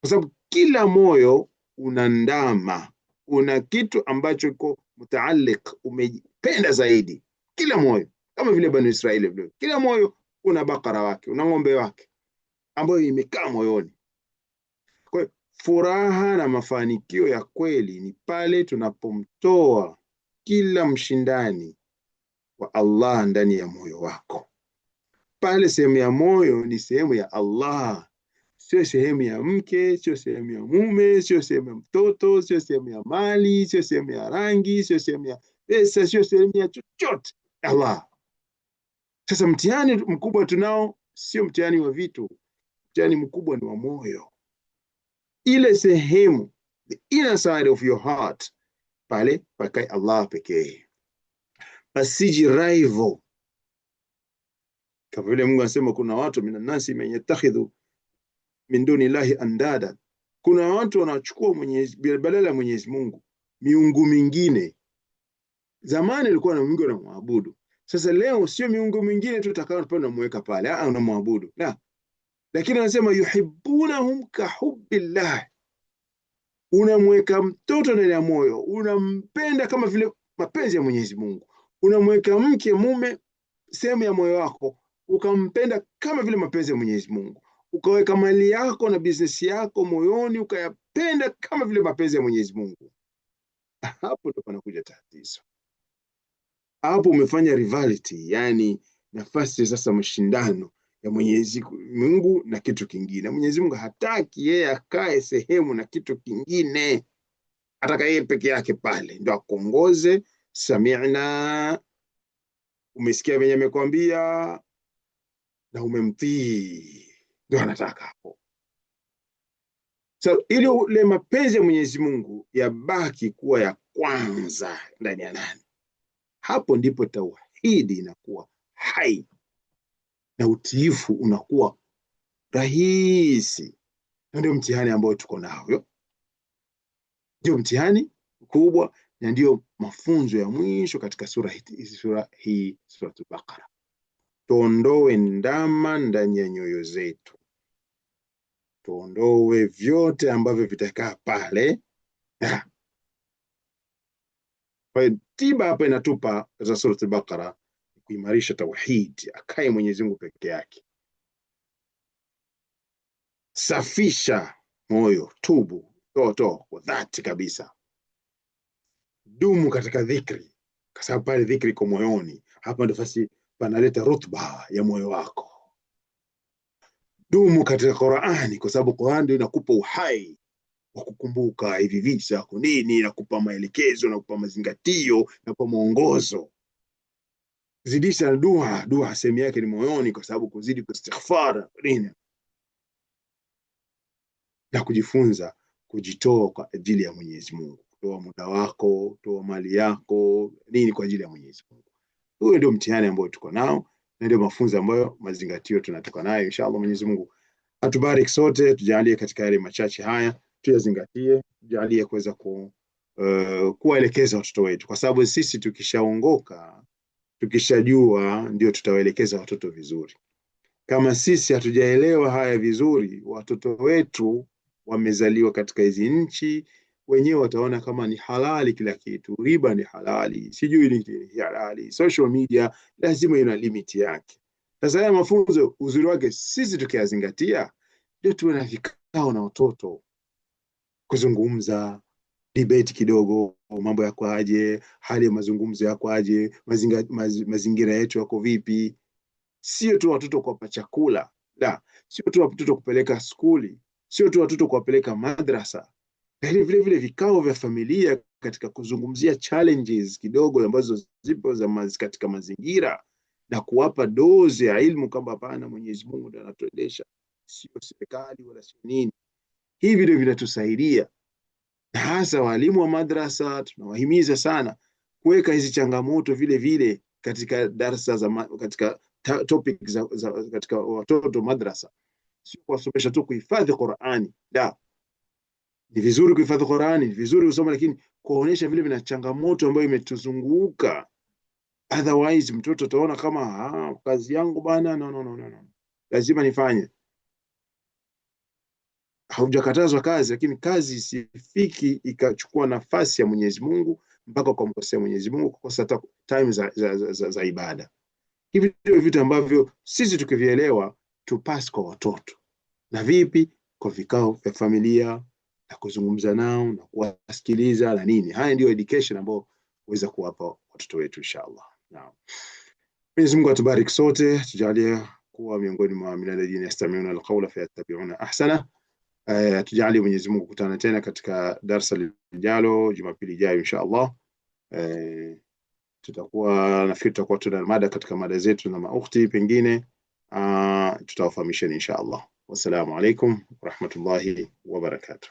kwa sababu kila moyo una ndama, una kitu ambacho iko mutaalliq, umependa zaidi. Kila moyo, kama vile Bani Israeli vile, kila moyo una bakara wake, una ng'ombe wake ambayo imekaa moyoni. Kwa hiyo furaha na mafanikio ya kweli ni pale tunapomtoa kila mshindani wa Allah ndani ya moyo wako. Pale sehemu ya moyo ni sehemu ya Allah, sio sehemu ya mke, sio sehemu ya mume, sio sehemu ya mtoto, sio sehemu ya mali, sio sehemu ya rangi, sio sehemu ya pesa, sio sehemu ya chochote, Allah. Sasa mtihani mkubwa tunao sio mtihani wa vitu, mtihani mkubwa ni wa moyo. Ile sehemu, the inner side of your heart, pale pakae Allah pekee, pasiji rival. Kama vile Mungu anasema kuna watu minan nasi man yattakhidhu min duni llahi andada, kuna watu wanachukua badala ya Mwenyezi Mungu miungu mingine. Zamani ilikuwa na Mungu unamwabudu, sasa leo sio miungu mingine tu utakao unamweka pale, unamwabudu la, lakini anasema yuhibbunahum kahubbillah, unamweka mtoto ndani ya moyo, unampenda kama vile mapenzi ya Mwenyezi Mungu. Unamweka mke mume sehemu ya moyo wako, ukampenda kama vile mapenzi ya Mwenyezi Mungu. Ukaweka mali yako na business yako moyoni, ukayapenda kama vile mapenzi ya Mwenyezi Mungu. Hapo ndo panakuja tatizo. Hapo umefanya rivalry, yani nafasi sasa mashindano ya Mwenyezi Mungu na kitu kingine. Mwenyezi Mungu hataki yeye akae sehemu na kitu kingine, ataka yeye peke yake pale ndio akongoze. Sami'na, umesikia venye amekwambia na umemtii, ndio anataka hapo. So ili ile mapenzi ya Mwenyezi Mungu yabaki kuwa ya kwanza ndani ya nani, hapo ndipo tauhidi inakuwa hai na utiifu unakuwa rahisi. Ndio mtihani ambao tuko nao, ndio mtihani mkubwa, na ndio mafunzo ya mwisho katika sura hii, Suratul Baqara. Tuondoe ndama ndani ya nyoyo zetu, tuondoe vyote ambavyo vitakaa pale. Kwa tiba hapa inatupa za Suratul Baqara kuimarisha tauhid, akae Mwenyezi Mungu peke yake. Safisha moyo, tubu, toa kwa dhati kabisa. Dumu katika dhikri, kwa sababu pale dhikri iko moyoni, hapa ndio basi panaleta rutba ya moyo wako. Dumu katika Qur'ani, kwa sababu Qur'an ndio inakupa uhai wa kukumbuka hivi visa kwa nini, inakupa maelekezo, inakupa mazingatio, inakupa mwongozo. Zidisha dua sehemu yake ni moyoni, kwa sababu kuzidi kuistighfar nini na kujifunza kujitoa kwa ajili ya Mwenyezi Mungu. Toa muda wako, toa mali yako, nini kwa ajili ya Mwenyezi Mungu. Huo ndio mtihani ambao tuko nao, na ndio mafunzo ambayo mazingatio tunatoka nayo. Inshallah Mwenyezi Mungu atubariki sote, tujalie katika yale machache haya tuyazingatie, tujalie kuweza kuwaelekeza watoto wetu, kwa sababu sisi tukishaongoka, tukishajua, ndio tutawaelekeza watoto vizuri. Kama sisi hatujaelewa haya vizuri, watoto wetu wamezaliwa katika hizi nchi, wenyewe wataona kama ni halali kila kitu. Riba ni halali, sijui ni halali, social media lazima ina limit yake. Sasa haya mafunzo uzuri wake sisi tukiyazingatia, ndio tuwe na vikao na watoto, kuzungumza, debate kidogo, mambo yako aje, hali ya mazungumzo yako aje, mazingira yetu yako vipi. Sio tu watoto kuwapa chakula, la, sio tu watoto kupeleka skuli, sio tu watoto kuwapeleka madrasa, lakini vile vile vikao vya familia katika kuzungumzia challenges kidogo ambazo zipo katika mazingira, na kuwapa dozi ya ilmu kwamba hapana, Mwenyezi Mungu ndiye anatuendesha, sio serikali wala sio nini. Hivi ndio vinatusaidia, na hasa walimu wa madrasa tunawahimiza sana kuweka hizi changamoto vile vile katika darasa katika topic katika watoto madrasa. Sio kuwasomesha tu kuhifadhi Qur'ani, la, ni vizuri kuhifadhi Qur'ani, ni vizuri kusoma, lakini kuonesha vile vina changamoto ambayo imetuzunguka. Otherwise mtoto ataona kama kazi yangu bana, no, lazima nifanye. Haujakatazwa kazi, lakini kazi isifiki ikachukua nafasi ya Mwenyezi Mungu mpaka ukamkosea Mwenyezi Mungu, kukosa time za ibada. Hivi ndio vitu ambavyo sisi tukivielewa tupass kwa watoto. Na vipi? Kwa vikao vya familia, na kuzungumza nao na kuwasikiliza na nini. Haya ndio education ambayo uweza kuwapa watoto wetu inshallah. Naam. Mwenyezi Mungu atubariki sote, tujalie kuwa miongoni mwa alladhina yastami'una alqawla fayattabi'una ahsana. Tujalie Mwenyezi Mungu kukutana tena katika darasa lijalo Jumapili ijayo inshallah. Tutakuwa tuna mada katika mada zetu na maukti, pengine tutawafahamisha inshallah. Wassalamu alaikum wa rahmatullahi wa barakatuh.